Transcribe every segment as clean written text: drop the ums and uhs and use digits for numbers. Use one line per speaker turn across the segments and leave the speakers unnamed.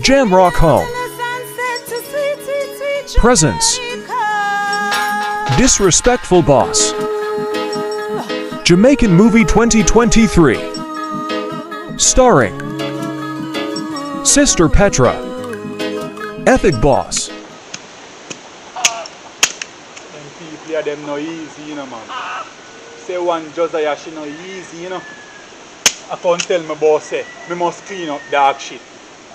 Jam Rock Home. Presents. Disrespectful Boss. Jamaican Movie 2023. Starring Sister Petra. Ethic Boss.
Them no easy, you know, man. Say one Josiah, she no easy, you know. I can't tell my boss, say, me must clean up dog shit.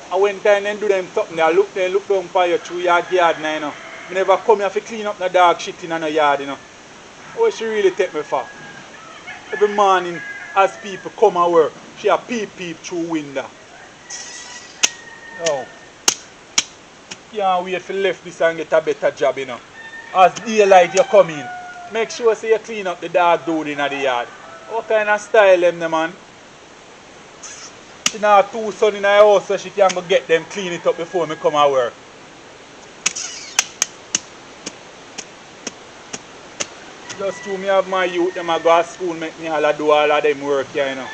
I went there and do them something, I look down for you through your yard now, you know. Me never come here to clean up the dog shit in no yard, you know. What she really take me for? Every morning, as people come and work, she a peep through window. Oh. Can't wait for left this and get a better job, you know. As daylight you come in, make sure say you clean up the dog dude in the yard. What kind of style them, man? She now have two sons in her house so she can go get them clean it up before me come to work. Just to me have my youth, them I go to school, make me all do all of them work here, you know.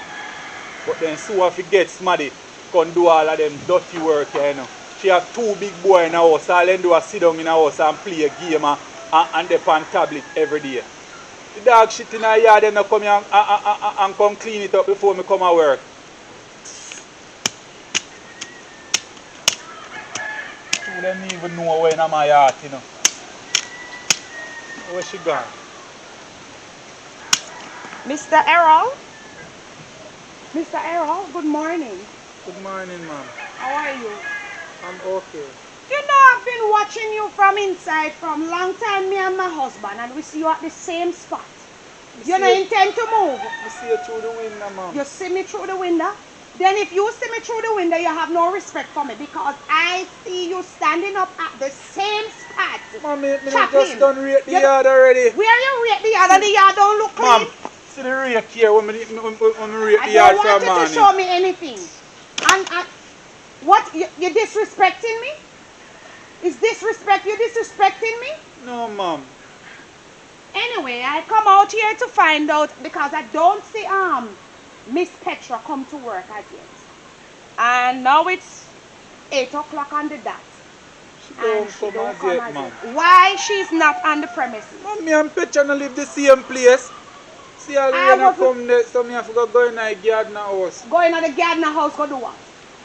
But then so if you get smaddy, come do all of them dirty work here, you know. She have two big boys in her house, all they do is sit down in her house and play a game and they on tablet every day. The dog shit in her yard, them come here and come clean it up before me come to work. Two them even know where in my yard, you know. Where she gone?
Mr. Errol? Mr. Errol, good morning.
Good morning, ma'am.
How are you?
I'm okay.
You know, I've been watching you from inside from long time, me and my husband, and we see you at the same spot. You don't intend to move?
I see you through the window, ma'am.
You see me through the window? Then if you see me through the window, you have no respect for me because I see you standing up at the same spot.
Mommy, me just done rake the yard already.
Where you rake the yard and the yard don't look clean?
Ma'am, see the rake here when me rake the yard for a morning.
I don't want you to show me anything. And what? You're disrespecting me? Is disrespect? You're disrespecting me?
No, ma'am.
Anyway, I come out here to find out because I don't see Miss Petra come to work as yet. And now it's 8 o'clock on the dot.
She don't come as yet, ma'am.
Why she's not on the premises?
Ma'am, me and Petra no live the same place. See how they come there, so me have to go in the gardener house.
Go in the gardener house, go do what?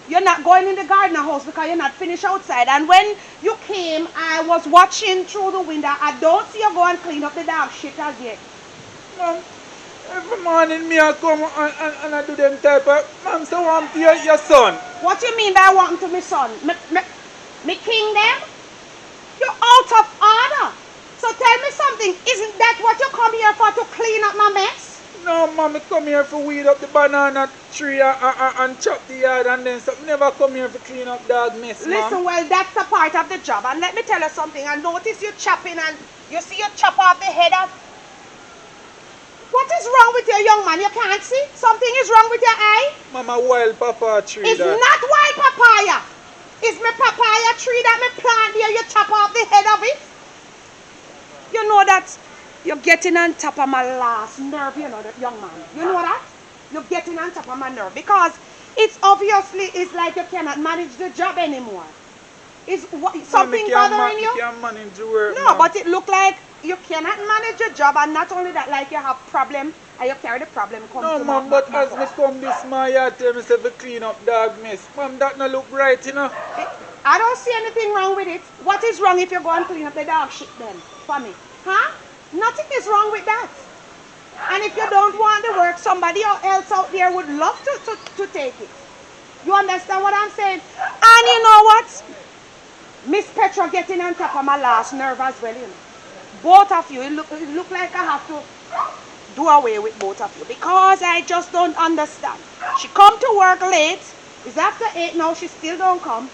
You're not going in the gardener house because you're not finished outside. And when you came, I was watching through the window. I don't see you go and clean up the dog shit as yet.
Ma'am, every morning me I come and I do them type of... Ma'am, so I'm to your son.
What do you mean by wanting to my son? Me king them? You're out of order. So tell me something. Isn't that what you come here for, to clean up my mess?
No, ma'am, I come here for weed up the banana tree and chop the yard and then so never come here for clean up dog mess, ma'am.
Listen, well, that's a part of the job. And let me tell you something. I notice you chopping and you see you chop off the head of... What is wrong with your young man? You can't see? Something is wrong with your eye?
Mama, wild papaya tree.
It's not wild papaya. It's my papaya tree that me plant there. You chop off the head of it. You know that you're getting on top of my last nerve, you know, that young man. You know that? You're getting on top of my nerve because it's obviously, it's like you cannot manage the job anymore. Is something bothering you?
You can't manage the work,
no, but it look like you cannot manage your job, and not only that, like you have problem and you carry the problem come
no,
to
ma'am, but as me come this my yard tell me say to clean up dog mess. Ma'am, that no look right, you know.
I don't see anything wrong with it. What is wrong if you go and clean up the dog shit then for me? Huh? Nothing is wrong with that. And if you don't want the work, somebody else out there would love to take it. You understand what I'm saying? And you know what? Miss Petra getting on top of my last nerve as well, you know. Both of you, it look like I have to do away with both of you because I just don't understand. She come to work late. It's after 8 now, she still don't come.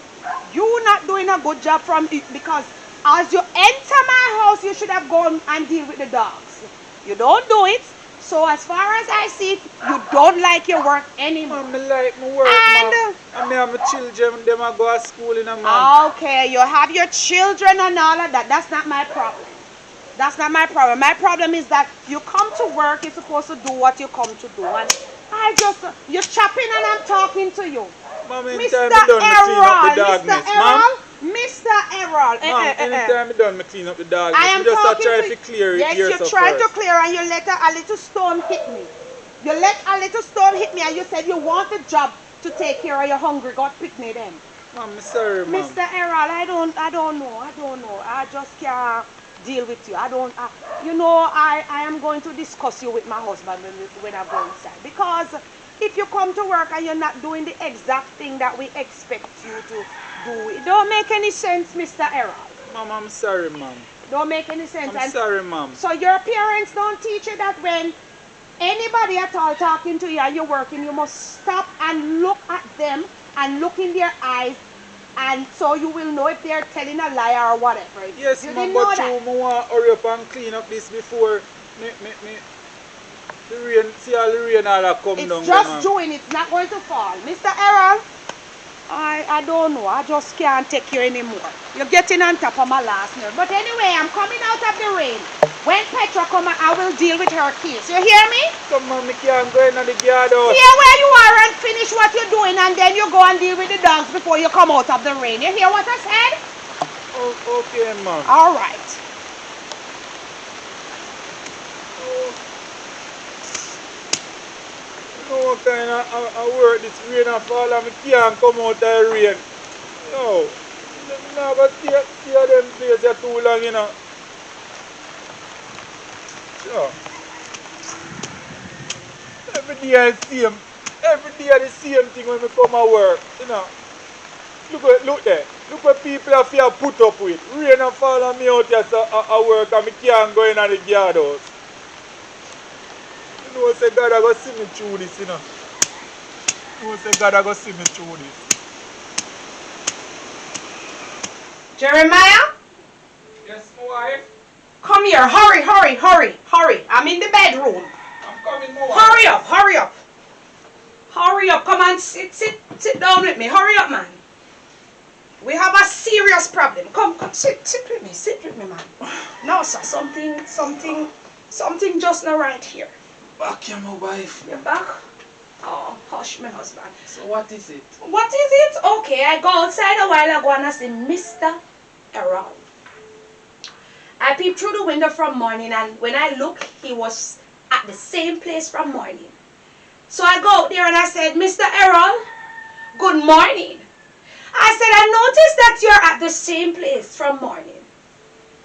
You not doing a good job from it because as you enter my house, you should have gone and deal with the dogs. You don't do it. So as far as I see it, you don't like your work anymore.
Mom, I like my work, and I have my children, them I go to school in a month.
Okay, you have your children and all of that. That's not my problem. That's not my problem. My problem is that you come to work, you're supposed to do what you come to do. And I just, you're chopping and I'm talking to you.
Mom,
Mr.
anytime I done, me clean up the
Errol,
dog
Mr.
mess.
Errol, Mr. Errol.
Mom, anytime I done, me clean up the dog
I
mess.
am
Me just
talking
try
to
to clear it
yes,
here
you
so
tried to
first.
clear and you let a little stone hit me. You let a little stone hit me and you said you want the job to take care of your hungry God pick me then.
Mom, I'm sorry, Mom.
Mr. Errol, I don't know. I just can't deal with you. You know, I am going to discuss you with my husband when I go inside. Because if you come to work and you're not doing the exact thing that we expect you to do, it don't make any sense, Mr. Errol.
Mom, I'm sorry, Mom.
Don't make any sense.
I'm sorry, Mom.
So your parents don't teach you that when anybody at all talking to you and you're working, you must stop and look at them and look in their eyes, and so you will know if they're telling a lie or whatever.
Yes,
you
Mom,
didn't know
but
that.
you want to hurry up and clean up this before the rain, see all the rain all that come down.
It's just
Mom.
doing, it's not going to fall. Mr. Errol, I don't know. I just can't take you anymore. You're getting on top of my last nerve. But anyway, I'm coming out of the rain. When Petra comes, I will deal with her case. You hear me?
Come on, me can't go in the yard house.
Stay where you are and finish what you're doing, and then you go and deal with the dogs before you come out of the rain. You hear what I said?
Oh, okay, Mom.
All right.
You know what kind of work this rain and fall and me can't come out of the rain. No. I'm not going to stay them place here too long, you know. Sure. Every day I see him. Every day the same thing when we come to work, you know. Look there. Look what people have to put up with. Rain and fall on me out here so I work and me can't go in the yard house. You know, say God I go see me through this, you know. You know, say God I go see me through this.
Jeremiah,
Yes, my wife.
come here. Hurry. I'm in the bedroom.
I'm coming, my wife.
Hurry up. Hurry up. Come on, sit down with me. Hurry up, man. We have a serious problem. Come, sit with me, man. No, sir, something just not right here.
Back here, my wife.
You're back? Oh, hush, my husband.
So what is it?
What is it? Okay, I go outside a while ago and I see Mr. Errol. I peeped through the window from morning, and when I look, he was at the same place from morning. So I go out there and I said, Mr. Errol, good morning. I said, I noticed that you're at the same place from morning.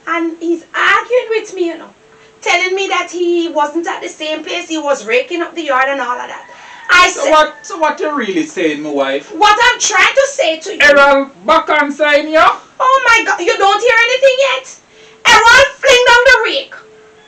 And he's arguing with me, you know, telling me that he wasn't at the same place, he was raking up the yard and all of that. I said,
So what you really saying, my wife?
what I'm trying to say to you.
Errol back on sign you?
Oh my God, you don't hear anything yet? Errol fling down the rake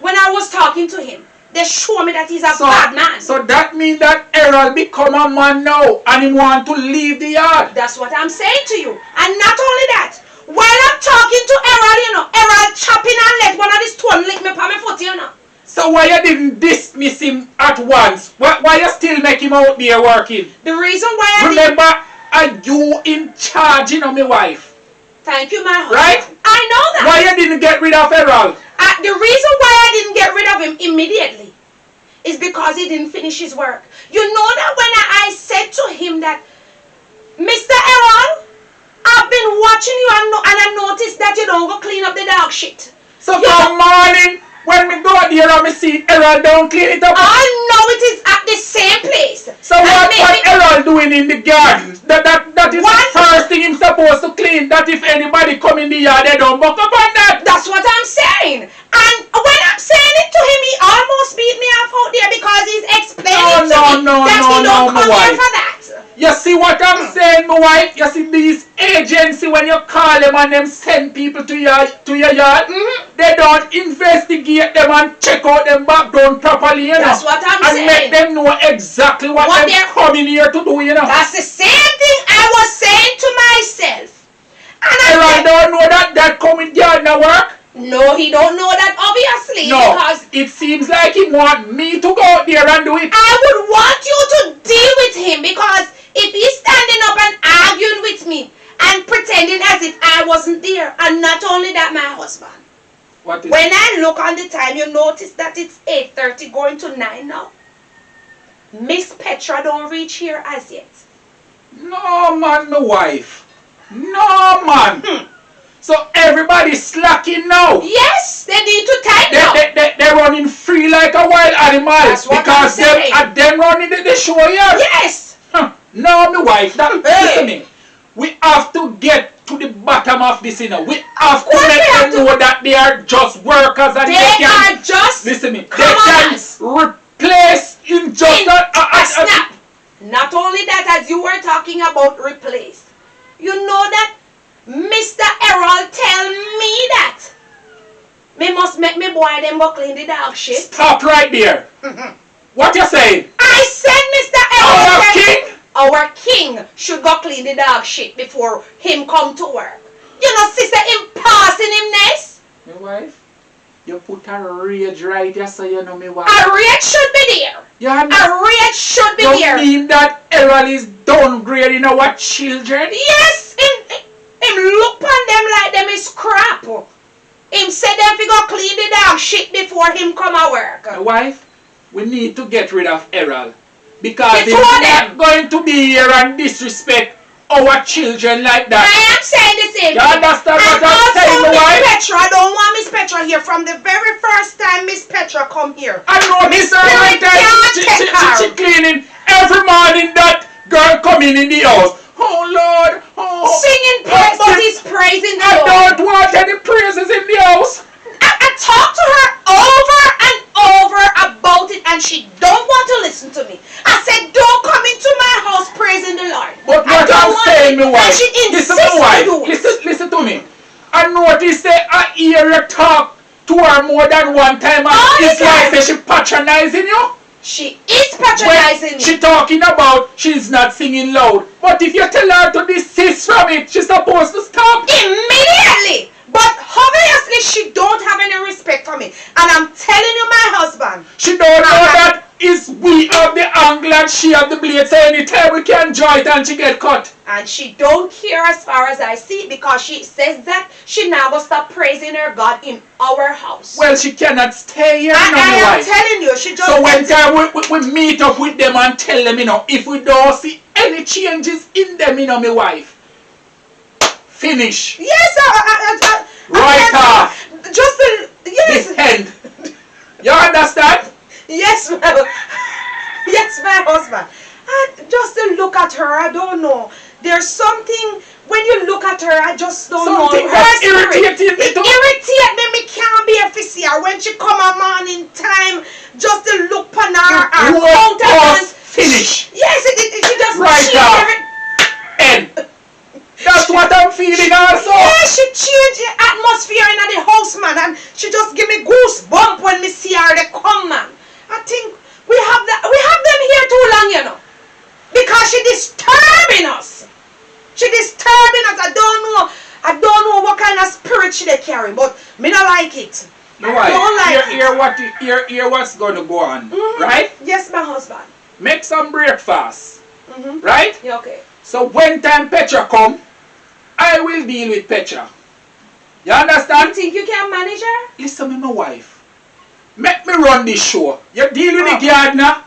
when I was talking to him. They show me that he's a bad man.
So that means that Errol become a man now and he want to leave the yard.
That's what I'm saying to you. And not only that, while I'm talking to Errol, you know, Errol chopping and let one of his stone lick me on my foot, you know.
So why you didn't dismiss him at once? Why you still make him out there working?
The reason why I
Remember, are you in charge, you know, my wife?
Thank you, my husband.
Right?
I know that.
Why you didn't get rid of Errol?
The reason why I didn't get rid of him immediately is because he didn't finish his work. You know that when I said to him that, Mr. Errol, I've been watching you and I noticed that you don't go clean up the dog shit.
So from morning, when we go there and we see Errol don't clean it up.
I know it is at the same place.
So what Errol doing in the garden? That is the first thing he's supposed to clean. That if anybody come in the yard, they don't buck up on that.
That's what I'm saying. And when I'm saying it to him, he almost beat me off out there because he's explaining to me that he don't come here for that.
You see what I'm saying, my wife? You see these agency, when you call them and them send people to your yard, they don't investigate them and check out them background properly, you know.
That's what I'm saying.
And make them know exactly what they're coming here to do, you know.
That's the same thing I was saying to myself. And
I don't know that coming gardener work.
No, he don't know that obviously.
No,
because
it seems like he want me to go out there and do it.
I would want you to deal with him, because if he's standing up and arguing with me and pretending as if I wasn't there, and not only that, my husband.
What is
when I look on the time, you notice that it's 8:30 going to 9 now. Miss Petra don't reach here as yet.
No man, my wife. No man. So everybody slacking now.
Yes, they need to tighten up.
They're running free like a wild animal.
That's what
because
I'm saying.
them running the show here.
Yes.
No, my wife. Listen to me. We have to get to the bottom of this, you know. We have to
course
make
we have
them know that they are just workers and
They
can,
are just
listen to me. They
commanders.
can replace in just
A snap. Not only that, as you were talking about replace, you know that Mr. Errol tell me that me must make me boy them go clean the dog shit.
Stop right there. What you saying?
I said Mr. Errol
Our
said
king?
our king should go clean the dog shit before him come to work. You know, sister, him passing him next.
My wife, you put a rage right here so you know me wife.
A rate should be there.
You
A rate should be
You
there.
mean that Errol is downgrading our children?
Yes, him look on them like them is crap. Him said them fi go clean the dog shit before him come to work.
My wife, we need to get rid of Errol. Because
The
he's
two of
not
them.
going to be here and disrespect our children like that.
I am saying the same
You
thing.
understand what
And
I'm saying,
also
my wife?
Miss Petra, I don't want Miss Petra here from the very first time Miss Petra come here.
I know this
Spirit
right
can't
time.
take her.
She cleaning every morning that girl coming in the house. Oh Lord, oh.
Singing praise, but he's praising the
I
Lord.
don't want any praises in the house.
I talked to her over and over about it and she don't want to listen to me. I said, don't come into my house praising the Lord.
But
I
what
don't
I'm
want
saying,
it.
my wife,
And she
listen,
insists
my
to
wife,
do it.
listen to me. I noticed that I hear you talk to her more than one time and
All the
it's like
time.
that she patronizing you.
She is
When
patronizing me.
she talking about she's not singing loud. But if you tell her to desist from it, she's supposed to stop.
Immediately. But obviously she don't have any respect for me. And I'm telling you, my husband.
She don't know that is we have the angle and she have the blade, so anytime we can draw it and she get cut.
And she don't care as far as I see it because she says that she now will stop praising her God in our house.
Well, she cannot stay here,
I
no, my
am
wife.
telling you, she just
So when time we meet up with them and tell them, you know, if we don't see any changes in them, you know, my wife, finish.
Yes,
Right off.
Just yes.
The end. You understand?
Yes, yes, my husband. And just to look at her, I don't know. There's something when you look at her, I just don't
Something
know.
that
Her spirit,
irritated me
it
too.
irritates me. Me can't be a official when she come a morning time. Just to look on her
You
countenance.
finish.
Yes, she just
Right
change
off.
every.
End. That's what I'm feeling also.
Yeah, she changed the atmosphere in the house, man, and she just give me goosebump when me see her they come, man. I think we have them here too long, you know, because she disturbing us. She disturbing us. I don't know what kind of spirit she they carry, but me not like it.
No,
I don't like it.
Hear what's gonna go on,
Mhm.
right?
Yes, my husband.
Make some breakfast, right?
Yeah, okay.
So when time Petra come, I will deal with Petra. You
You
understand?
think you can manage her?
Listen to my wife. Make me run this show. You deal with
Oh.
the gardener,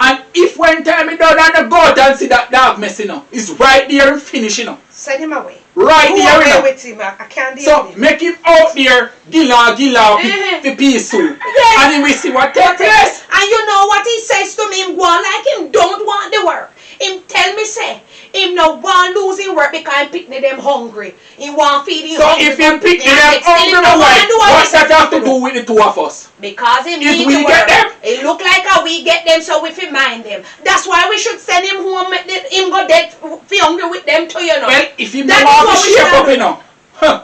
and if one time you done and go out and see that dog messing up, it's right there and finishing up.
Send him away.
Right
Go
there,
away
you know.
with him. I can't deal
So
with him.
make him out there, gila,
Mhm.
the peace soup.
Yes.
And he will see what take place.
And you know what he says to me? Him go on like him don't want the work. Him tell me say him no want losing work because him picnic them hungry. He want feeding
So
hungry.
if you
but
pick
him
them
next thing
hungry,
him
my
no want
wife,
do what
what's
he
that
says
have to do with the two of us?
Because him
Is
need
we
the
get
work.
them?
It look like how we get them, so we fi mind them. That's why we should send him home. Him go dead fi hungry with them too, you know.
Well, if you
That
don't
is
want
what
to
we
shape
should
up,
have
you know. Huh.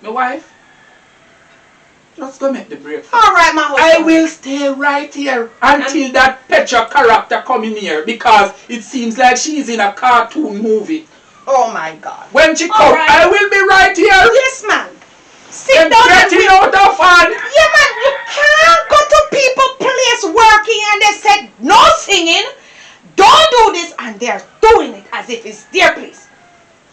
My wife, just go make the breakfast.
All right, my husband.
I will stay right here until that Petra character come in here because it seems like she's in a cartoon movie.
Oh my God.
When she
All
come,
right.
I will be right here.
Yes, man. Sit
And
down and
getting
wait.
out of hand.
Yeah, man, you can't go to people's place working and they said no singing, don't do this, and they're doing it as if it's their place.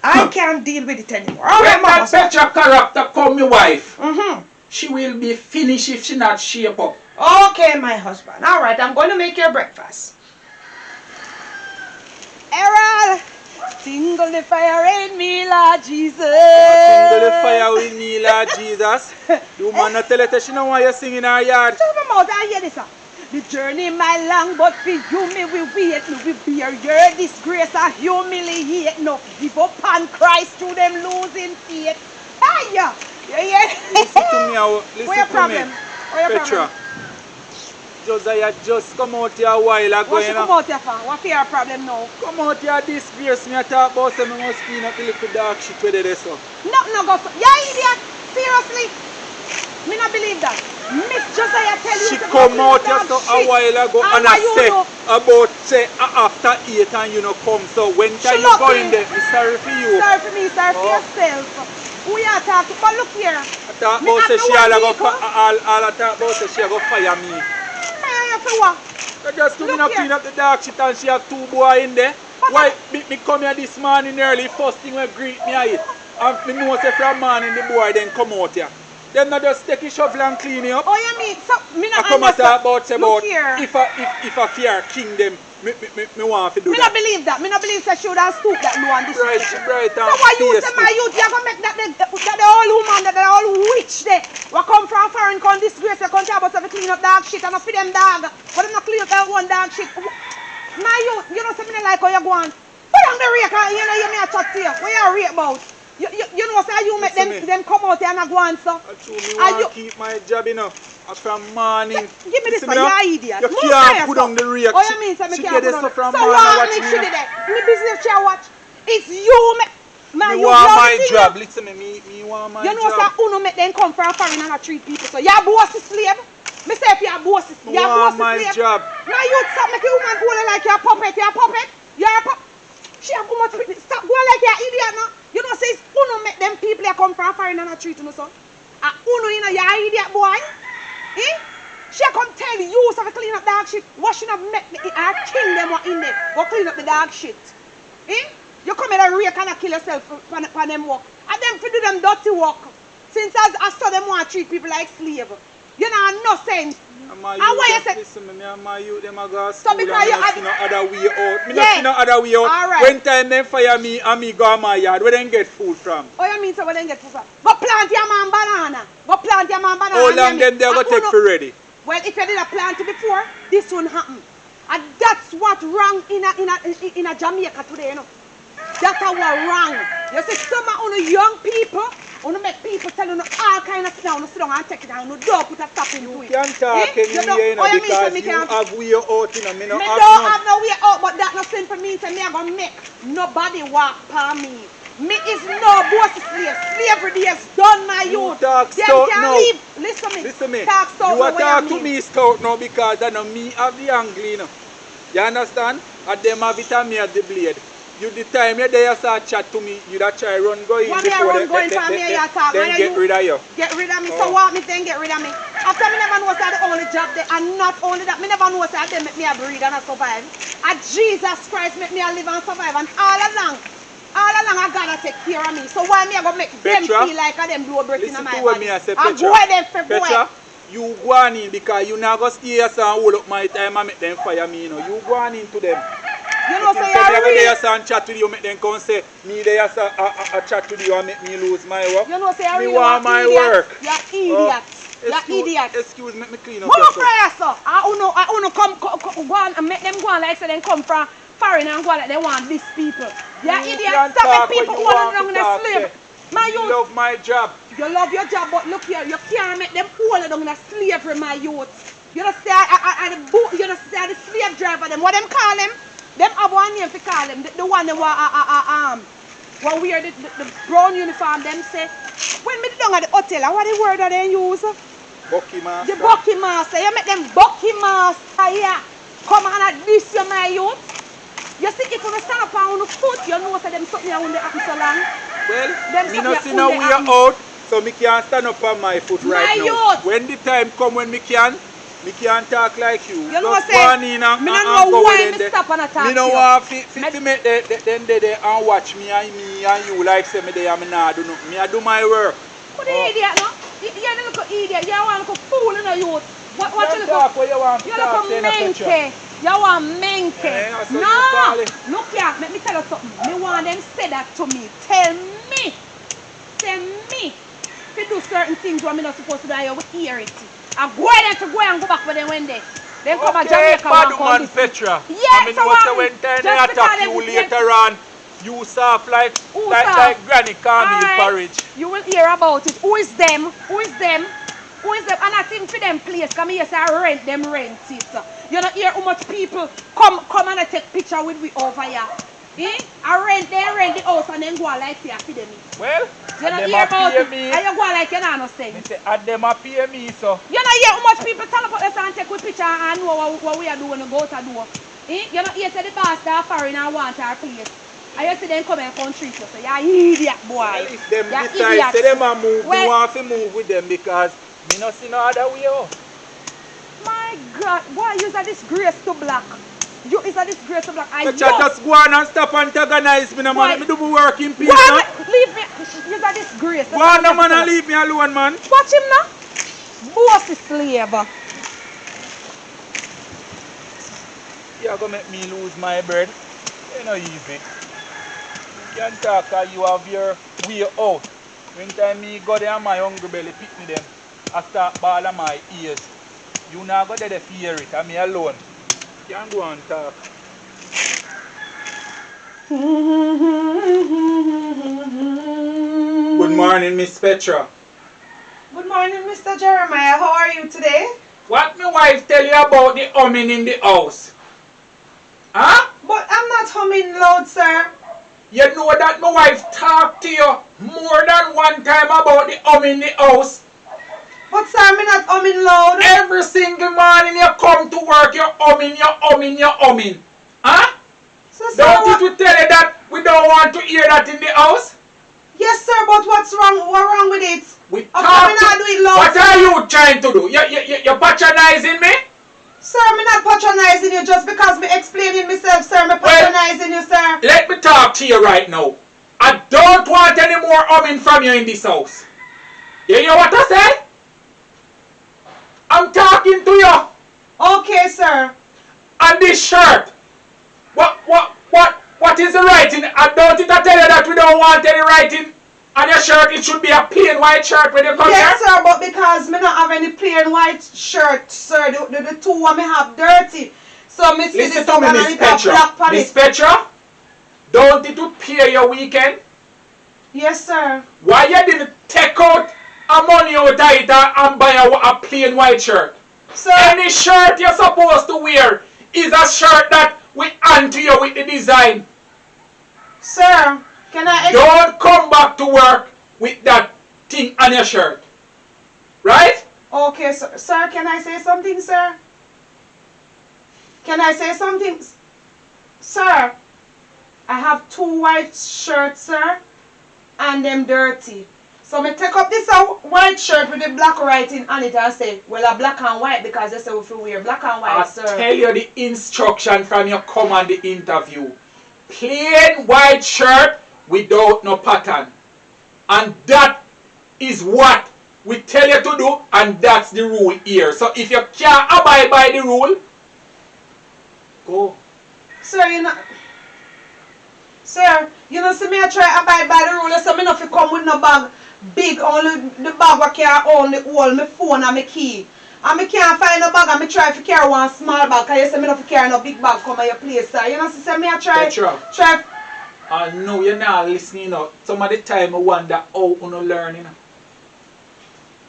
I can't deal with it anymore. All right,
When
my
that
husband.
Petra character come, my wife,
Mm-hmm.
she will be finished if she not shape up.
Okay, my husband. All right, I'm going to make your breakfast. Errol! Tingle the fire in me, Lord Jesus.
Tingle the fire with me, Lord Jesus. The woman not tell her she don't want you sing in her yard.
Shut up, mouth, I hear this. The journey my long, but for you me will wait, me will bear your disgrace and humiliate. No, give up on Christ through them losing faith. Hey, yeah.
Listen to me, listen
What's your
to
problem?
me.
What's your
Petra,
problem?
Josiah just come out here a while ago,
What
you
you
know.
come out here for? What's your problem now?
Come out here disgrace me. I talk about say me must clean up the little dark shit where they so.
No go. Yeah, idiot. Seriously. Me not believe that. Miss Josiah tell you
She
to
come
go
out here so a while ago and I say about say after 8 and you know come. So when time you going there, me sorry for you.
Sorry for me, sorry for yourself. Who you are talking? But look here.
I talk about say she all I talk about say she go fire me.
Fire you for what?
So just to me
Look
not
here.
clean up the dark shit and she have 2 boys in there. Why me come here this morning early, first thing we greet me at it. And me know say from morning the boy then come out here. Them not just take a shovel and clean it up.
Oh, you mean so? Me
I
not
come and talk about say
Look
about
here.
if I fear kingdom, me want to do
Me
that.
not believe that. Me not believe that she would have stooped that low on this.
Bright, bright
So
and
why you say
tasty.
my youth? You gonna make that the old woman, that the old witch there? We come from foreign, come disgrace, we come to about to clean up dog shit and I feed them dog. But them not clean up that one dog shit. My youth, you know say me not like how you go on. Put on the rake and you know you may a chat to you. What you rake about? You know say you make them come out here and go on so.
I told me want to keep my job, you know. From morning.
Give me this
Listen,
for
you
you
know,
idiot.
You
Move
can't
fire,
put
so.
on the rake.
Oh, you mean so me
She
can't
get
put
this
on
stuff from
so
morning
what
watch
me
me.
she did that? Me business she watch. It's you my
Me
you
want
love
my
the thing,
job.
you.
Listen me want my
You know
job.
say uno make them come from foreign and not treat people. So you're boss is slave. Me say if you're boss is
Me want my
slave.
job.
Now you stop making woman go like you're a puppet, You're a puppet. She have much stop going like you're idiot now. You know say it's uno make them people that come from foreign and not treat you so. And uno you know you're an idiot boy. Eh? She come tell you so to clean up dog shit. What should have met me? I king them what in there. Go clean up the dog shit. Eh? You come here and rake and kill yourself for them work. And them for do them dirty work. Since I saw them want to treat people like slave. You know no sense. And why you say
Listen me and my youth them a go
So
school
because
and
you
me
have-
see no other way out. Me
Yeah.
not see no other way out.
Alright.
When time them fire me and me go on my yard, where them get food from?
oh you mean so when they get food? Go plant your man banana. Go plant your man banana.
How
and
long
you
them they
mean-
go
and
take
uno-
for ready?
Well, if you did a plant it before, this won't happen. And that's what wrong in a Jamaica today, you know. That's what wrong. You see, some of you young people, you make people tell you all kind of stuff, you sit down and take it and you don't put a stop into
You
it.
can talk
You
anyway,
don't-
you know,
oh, you mean so
because
me
you
can't-
have way out, you know. Me no
Me
have
don't
none.
have no way out, but that not sin for me, so me I gonna make nobody walk by me. Me is no boss slave. Slavery is done, my
You
youth.
talk
Them
stout
can
now.
leave. Listen me.
Listen me.
Talk stout
You
now,
are
what
talk
you
to
mean?
me stout now because I know me have the angle, you know. You understand? And them have it and me have the blade. You the time you there you start chat to me, you that try run go in
What me a
before
run going for me, you talk,
then
and
get
you-
rid of you.
Get rid of me.
Oh.
So what me then get rid of me? After me never know that the only job there, and not only that, me never know that they make me a breed and a survive. And Jesus Christ make me a live and survive. And all along I gotta take care of me. So why me I gonna make them
Petra,
feel like them blow breath in
Listen
my
to what
body?
me I say,
I
Petra.
go them for
Petra,
boy.
you go on in because you not go stay here and hold up my time and make them fire me, you know. You go on into them.
You know,
Think
say
say me
you're
go there
real.
and chat with you, make them come say me there a chat with you and make me lose my work.
You know, say you're
Me
real.
want my
idiot.
work.
You're idiot. You're idiot.
Excuse me, me clean up
Move
yourself.
prayer, so. I wanna come go on and make them go on like so then come from foreign and go on like they want these people. You're
You
idiot.
can
Stop
talk
make people
what you
go
want
on
to
in a
talk,
slave.
say.
My
You
youth,
love my job.
you love your job, but look here, you can't make them hold down in a slavery, my youth. You just say you just say the slave driver them. What them call them? Them have one name to call them. The one that what wear the brown uniform. Them say when me down at the hotel, what the word that they use?
Bucky master.
The Bucky master. You make them Bucky master here. Come on at this, you my youth. You see, if you stand up on the foot, you know that them something on the happen so long.
Well,
Them
me
something
not see
on
no
the
way
hand.
out, so me can't stand up on my foot right
My
now.
youth.
When the time come when me can talk like you.
You know
Just
say,
go on in and
me
and
not know
go
why
with
me
them
stop and attack
Me no
you.
want
Me-
to make them there and watch me and you like say me there and me nah do nothing. Me I do my work.
What the idiot, no? You're a little idiot. You want to fool in the youth. What
You
you
can
look
talk what you want to
You
talk,
look
say, no, Petra.
menke. You want menke?
Yeah, so you
No!
call it.
Look here, let me tell you something. Me want them say that to me. Tell me. Tell me. If you do certain things what I'm not supposed to do, you will hear it. I go ahead to go and go back for them one day. Then come to Jamaica
bad
and
man
come
Petra.
Yes,
I mean,
so
what's the when time they
just
attack
because
you
they-
later on, you soft like Granny Carmel
Alright,
porridge.
you will hear about it. Who is them? Who is them? Who is them? And I think for them place, come here, say I rent them rent it. You don't hear how much people come and take picture with we over here. Eh? They rent the house and then go like say I see them.
Well,
You don't
them
hear
a
about
pay
it.
me.
And you go like you don't know say.
Me say, and them a pay me, so.
You don't hear how much people tell about us and take with picture and know what we are doing when we go to do. Eh? You don't hear say the boss that foreign and want our place. I used to then come and country so say you're idiot boy.
Well, if them
You're
decide,
idiot.
say them a move,
Well-
me want to move with them because me not see no other way out.
My God, boy, you're a disgrace to black. You is a disgrace to black. I
Petra, just go on and stop antagonize me, no man.
Why?
Let me do my work in peace,
Go
no?
on, leave me. You're a disgrace.
Go on, no man, and leave me alone, man.
Watch him now. Bossy slave.
You're going to make me lose my bird. It's not easy. You can talk and you have your way out. When time me go there and my hungry belly pick me them, I start bawling my ears. You not go there to fear it, and me alone. You can go and talk. Good morning, Miss Petra.
Good morning, Mr. Jeremiah. How are you today?
What my wife tell you about the humming in the house? Huh?
But I'm not humming loud, sir.
You know that my wife talked to you more than one time about the humming in the house.
But sir, I'm not humming loud.
Every single morning you come to work, you're humming, you're humming, you're humming. Huh?
So, sir,
Don't it we tell you that we don't want to hear that in the house?
yes, sir, but what's wrong? What's wrong with it?
We
How
talk
come I not do it loud?
What are you trying to do? You're patronizing me?
Sir, I'm not patronizing you just because me explaining myself, sir. I'm patronizing you, sir.
Let me talk to you right now. I don't want any more humming from you in this house. You hear what I said? I'm talking to you.
Okay, sir.
And this shirt. What is the writing? I don't think I tell you that we don't want any writing on your shirt. It should be a plain white shirt when you come
Yes,
here.
sir, but because me not have any plain white shirt, sir, the two one me have dirty. So me see
Listen
this
to me,
one
Miss
and it have
Petra.
black on
Miss
it.
Petra, don't it would pay your weekend?
Yes, sir.
Why you didn't take out a money out of it and buy a plain white shirt?
Sir,
Any shirt you're supposed to wear is a shirt that we hand to you with the design.
sir, can I...
Don't come back to work with that thing on your shirt. Right?
Okay, sir. Sir, can I say something, sir? Can I say something? Sir, I have two white shirts, sir, and them dirty. So me take up this white shirt with the black writing on it and say, well, a black and white because they say if you wear black and white,
I'll
sir.
tell you the instruction from your come on the interview. Plain white shirt without no pattern. And that is what we tell you to do, and that's the rule here. So if you can't abide by the rule, go.
Sir, you know, see me I try abide by the rule, so me not fi come with no bag big, only the bag what can only hold my phone and my key. And me can't find no bag and me try to carry one small bag, cause you say me not fi carry no big bag come at your place, sir. You know, see me I try
Petra. I know you're not listening now. Some of the time I wonder how you learn, you know.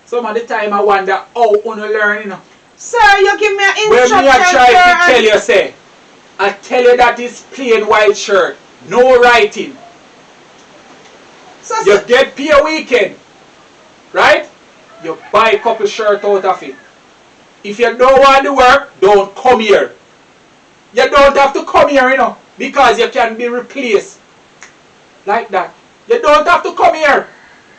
Some of the time I wonder how you learn, you know.
Sir, you give me an
When
instruction,
me I try
sir,
to tell you, say, I tell you that it's plain white shirt, no writing.
So,
You get pay a weekend, right? You buy a couple shirt out of it. If you don't want to work, don't come here. You don't have to come here, you know, because you can be replaced. Like that. You don't have to come here.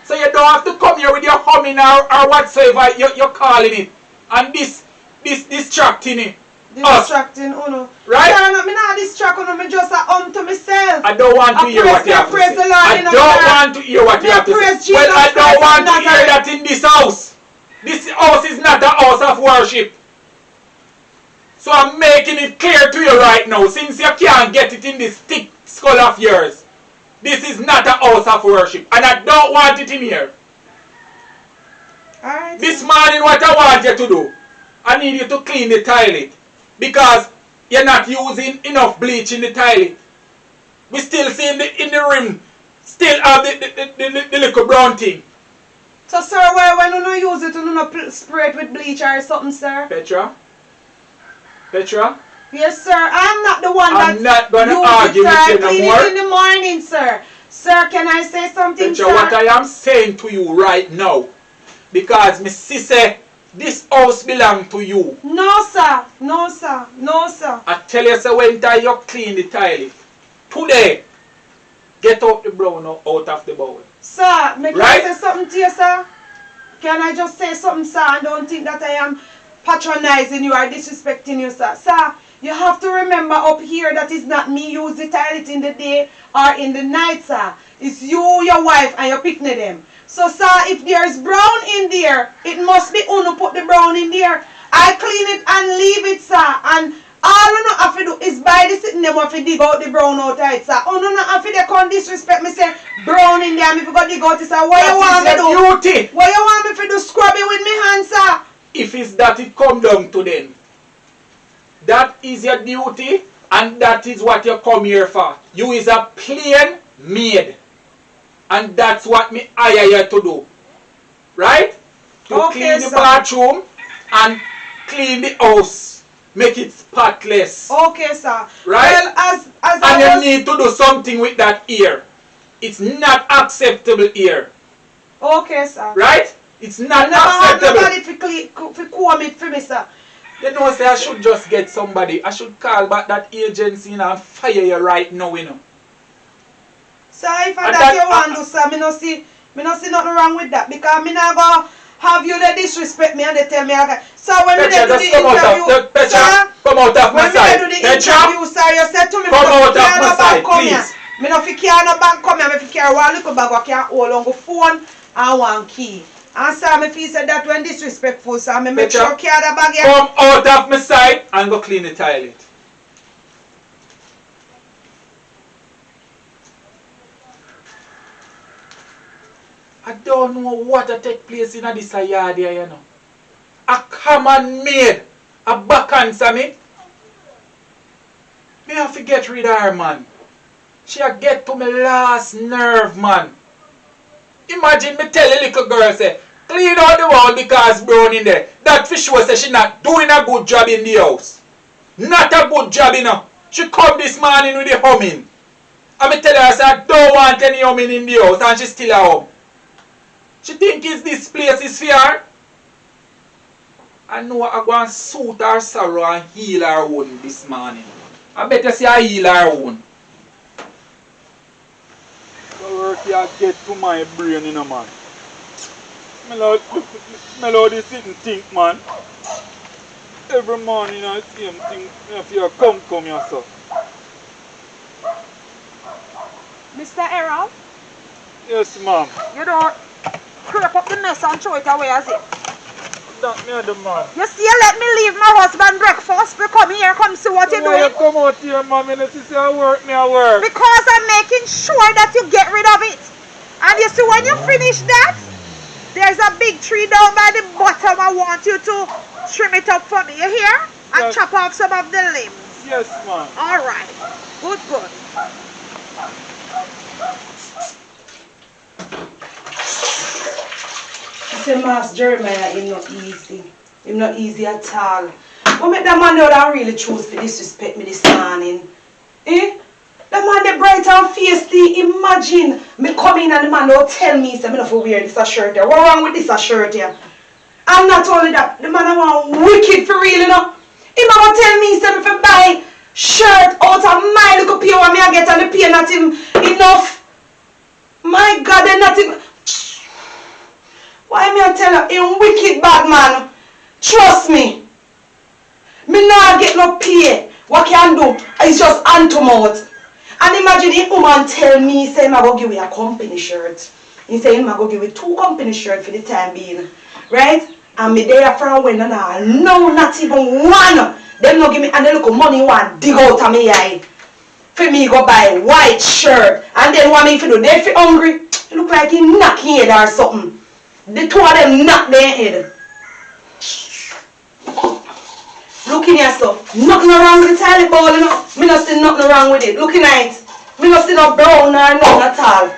So you don't have to come here with your humming or whatsoever you're calling it. And this distracting it.
distracting, Uno.
Right?
Sir, no, me not distract, Uno. Me just to myself.
I don't want to hear what you have to say. I don't want to hear what you have to say. Well, I don't want to hear that in this house. This house is not a house of worship. So I'm making it clear to you right now, since you can't get it in this thick skull of yours. This is not a house of worship, and I don't want it in here.
Alright.
This morning, what I want you to do, I need you to clean the toilet, because you're not using enough bleach in the toilet. We still see in the rim, still have the little brown thing.
So, sir, why when you not use it, you not spray it with bleach or something, sir?
Petra? Petra?
Yes, sir. I'm not the one
I'm not going to argue
it, sir.
with you no
Clean
more.
it in the morning, sir. Sir, can I say something,
Petra,
sir?
what I am saying to you right now, because Miss Sisse, this house belongs to you.
No, sir. No, sir. No, sir.
I tell you, so when you clean the toilet, today, get out the brown out of the bowl.
Sir, may
Right?
I say something to you, sir? Can I just say something, sir, and don't think that I am patronizing you or disrespecting you, sir. Sir, you have to remember up here that it's not me use the toilet in the day or in the night, sir. It's you, your wife, and your picnic them. So, sir, if there's brown in there, it must be Uno put the brown in there. I clean it and leave it, sir. And all you know have to do is buy the sitting them have to dig out the brown out of it, sir. Uno not have to they can't disrespect me, say brown in there. If you go dig out it, sir, what you want me to do?
Duty.
What you want me to do? Scrub it with me hands, sir.
If it's that it come down to them, that is your duty, and that is what you come here for. You is a plain maid, and that's what me hire you to do, right? To
Okay,
clean the
sir.
bathroom and clean the house, make it spotless,
Okay, sir.
right?
Well, as
And
I
you
was...
need to do something with that ear. It's not acceptable here,
Okay, sir.
right? It's
I
not
never had
acceptable.
nobody to comb it for me, sir.
You know, say I should just get somebody. I should call back that agency, you know, and fire you right now, you know.
Sir, if I
And
that
that-
you want to, sir, me no see nothing wrong with that. Because me not go have you they disrespect me and they tell me, okay. So when we
Petra,
do
just
the
come out
interview,
of Petra,
sir,
come out of my
when we
side.
do the
Petra,
interview, sir, you said to me,
come
me no
out of
carry
my
no bag
side,
come here.
please.
Me no fi carry no bag come here, me fi carry one little bag what can hold on go phone and one key. And sir, me feel said that when disrespectful, sir, me make
Petra,
sure carry the bag here.
come out of my side and go clean the toilet. I don't know what to take place in this yard here, you know. A common maid, a back answer me. Me have to get rid of her, man. She a get to my last nerve, man. Imagine me tell a little girl, say, clean out the wall because brown in there. That for sure say she not doing a good job in the house. Not a good job, you know. She come this morning with the humming. And me tell her, I say, I don't want any humming in the house, and she still a hum. She think this place is fair. I know I go and suit her sorrow and heal her own this morning. I better say I heal her own.
The work you get to my brain, you know, man. Me love this sitting think, man. Every morning, you know, same thing. If you come here, sir.
Mr. Errol,
Yes, ma'am.
you don't creep up the mess and throw it away as it.
That me the man.
You still let me leave my husband breakfast to come here, come see what you're
Why you
doing?
come out here, ma'am? You know, to say I work, me I work.
Because I'm making sure that you get rid of it. And you see, when you finish that, there's a big tree down by the bottom. I want you to trim it up for me. You hear? And
Yes.
chop off some of the limbs.
Yes, ma'am.
All right. Good, good.
Say Master Jeremiah, him not easy. Him not easy at all. What make that man know that really choose to disrespect me this morning? Eh? That man they bright and feisty. Imagine me come in and the man don't tell me say me not for wear this a shirt here. What wrong with this a shirt here? And not only that, the man I want wicked for real, you know. Him a go tell me say me for buy shirt out of my little pay what me I get and the pay not him enough. My God, they not even. Why me I tell her, him wicked bad man. Trust me. Me not get no pay. What can do? It's just hand to mouth. And imagine if woman tell me, say, I'm going to give you a company shirt. He say, I'm going to give you 2 company shirts for the time being. Right? And me there from when and all. No, not even one. Them no give me and they look money want dig out of me eye. For me go buy white shirt and then what me for do? They feel hungry. It look like he knock head or something. The two of them knock their head. Looking at stuff. Nothing wrong with the toilet bowl, you know. Me not see nothing wrong with it. Looking at it. Me not see no brown or nothing at all.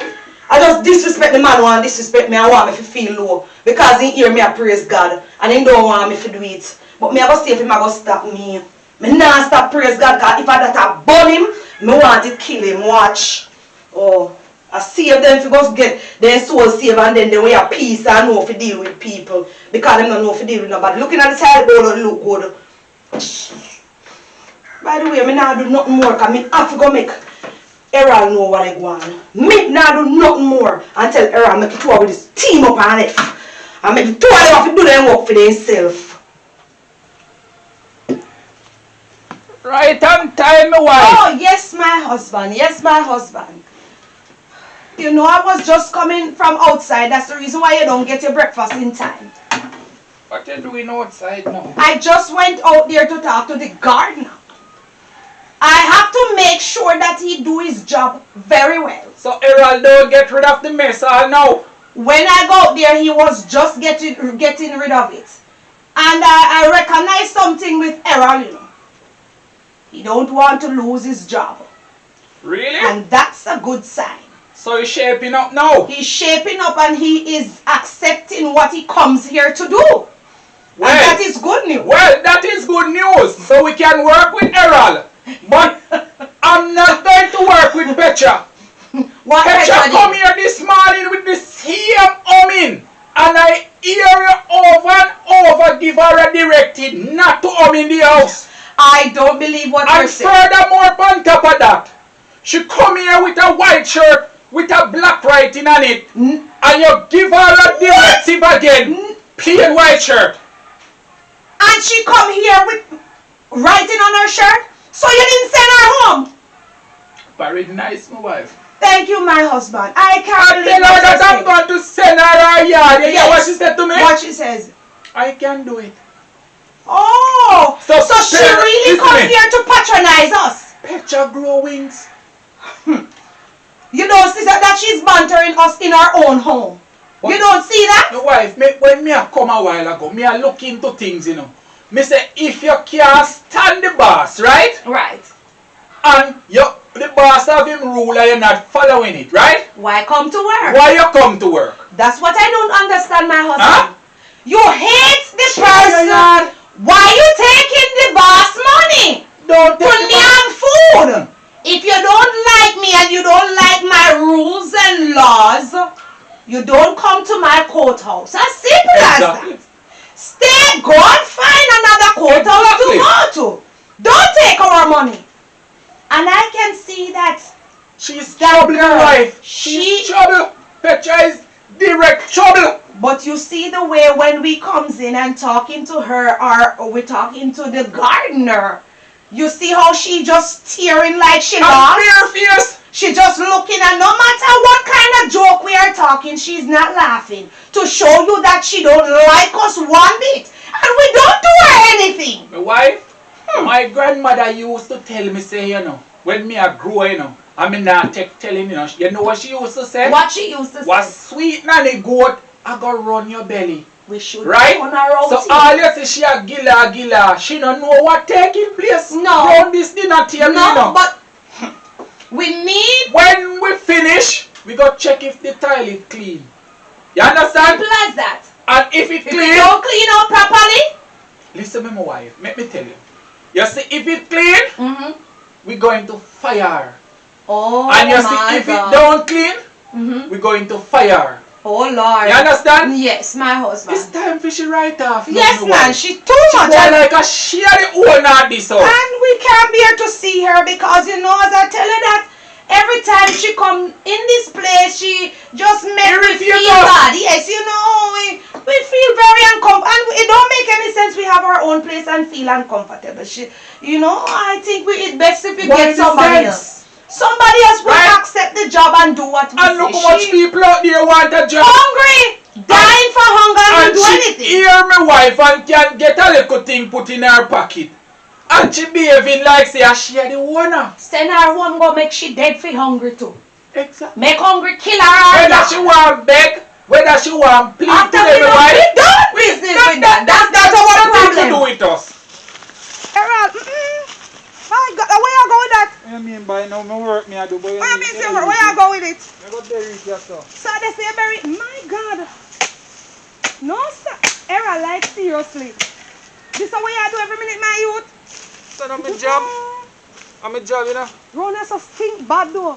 I just disrespect the man want disrespect me and want me to feel low. Because he hear me I praise God. And he don't want me to do it. But me I go see if him I go stop me. Me not stop praise God because if I that I burn him, me want to kill him. Watch. Oh. I save them if you go get their soul saved and then they will have peace and know if you deal with people. Because they don't know if you deal with nobody. Looking at the toilet bowl don't look good. By the way, I now do nothing more because I have to go make Errol know what I want. Me now do nothing more until Errol make it two with this team up on it. And make the two of them have to do their work for themselves.
Right on time, my wife.
Oh, yes, my husband. Yes, my husband. You know, I was just coming from outside. That's the reason why you don't get your breakfast in time.
What you doing outside now?
I just went out there to talk to the gardener. I have to make sure that he do his job very well.
So Errol don't get rid of the mess all now.
When I go out there, he was just getting rid of it. And I recognize something with Errol, you know. He don't want to lose his job.
Really?
And that's a good sign.
So he's shaping up now.
He's shaping up and he is accepting what he comes here to do.
Well,
and that is good news.
Well, that is good news. So we can work with Errol. But I'm not going to work with Petra.
What
Petra come here this morning with the same humming. And I hear you over and over give her a directive not to hum in the house.
I don't believe what you're saying.
And furthermore, on top of that, she come here with a white shirt with a black writing on it. And you give her a directive again. Plain white shirt.
And she come here with writing on her shirt? So you didn't send her home?
Very nice, my wife.
Thank you, my husband. I can't
I
believe
tell her
what
that
you're
I'm going to send her a yard. You hear what she said to me?
What she says.
I can do it.
Oh, so she really come here to patronize us.
Petra grow wings.
You don't see that she's bantering us in our own home. What? You don't see that?
My wife, when me a come a while ago, me a look into things, you know. Me say, if you can't stand the boss, right?
Right.
And the boss have him rule and you're not following it, right?
Why come to work?
Why you come to work?
That's what I don't understand, my husband.
Huh?
You hate the person. Why you taking the boss money?
Don't take
to name food. If you don't like me and you don't like my rules and laws, you don't come to my courthouse. As simple as that. Stay, go and find another courthouse to go to. Don't take our money. And I can see that
she's trouble, wife. She's trouble. Petra is direct trouble.
But you see the way when we comes in and talking to her or we're talking to the gardener, you see how she just tearing like she lost?
Fierce.
She just looking and no matter what kind of joke we are talking, she's not laughing. To show you that she don't like us one bit. And we don't do her anything.
My wife, my grandmother used to tell me, say, you know, when me a grow, you know, I mean not telling, you know what she used to say?
What she used to say?
Was sweet nanny goat, I go run your belly.
We should
right?
on our own
so
team.
all you say she a gila, she don't know what taking place.
No.
Round this dinner table.
No, but we need...
When we finish, we go check if the toilet clean. You understand?
Simple as that.
And if it clean...
If it don't clean out properly...
Listen to my wife, let me tell you. You see, if it clean, we're going to fire.
Oh,
and you see, if it don't clean, we're going to fire.
Oh, Lord.
You understand?
Yes, my husband.
It's time for she write off.
Yes, man, she's too much.
She like a share the owner of this house.
And we can't bear to see her because, you know, as I tell her that, every time she come in this place, she just makes me feel bad. Yes, you know, we feel very uncomfortable. And it don't make any sense we have our own place and feel uncomfortable. You know, I think it's best if we get somebody else. Somebody else will accept the job and do what we say.
And look how much people out there want a job.
Hungry, dying for hunger and do anything.
Hear my wife and can get a little thing put in her pocket. And she behaving like say she the owner.
Send her home, go make she dead for hungry too.
Exactly.
Make hungry kill her.
Whether she want beg, whether she want plead to
After we
them,
don't
why?
we done business with that. That's
what
our
to
problem.
do with us.
Errol, my God, where you go with that?
What you mean by no my work me I do, but
What you mean, say, where you go with it?
I got bury it yourself.
So they say very, my God. No, sir. Errol, like seriously. This is what you do every minute, my youth.
So I'm a job. I'm a job, you know.
Rona so stink bad though.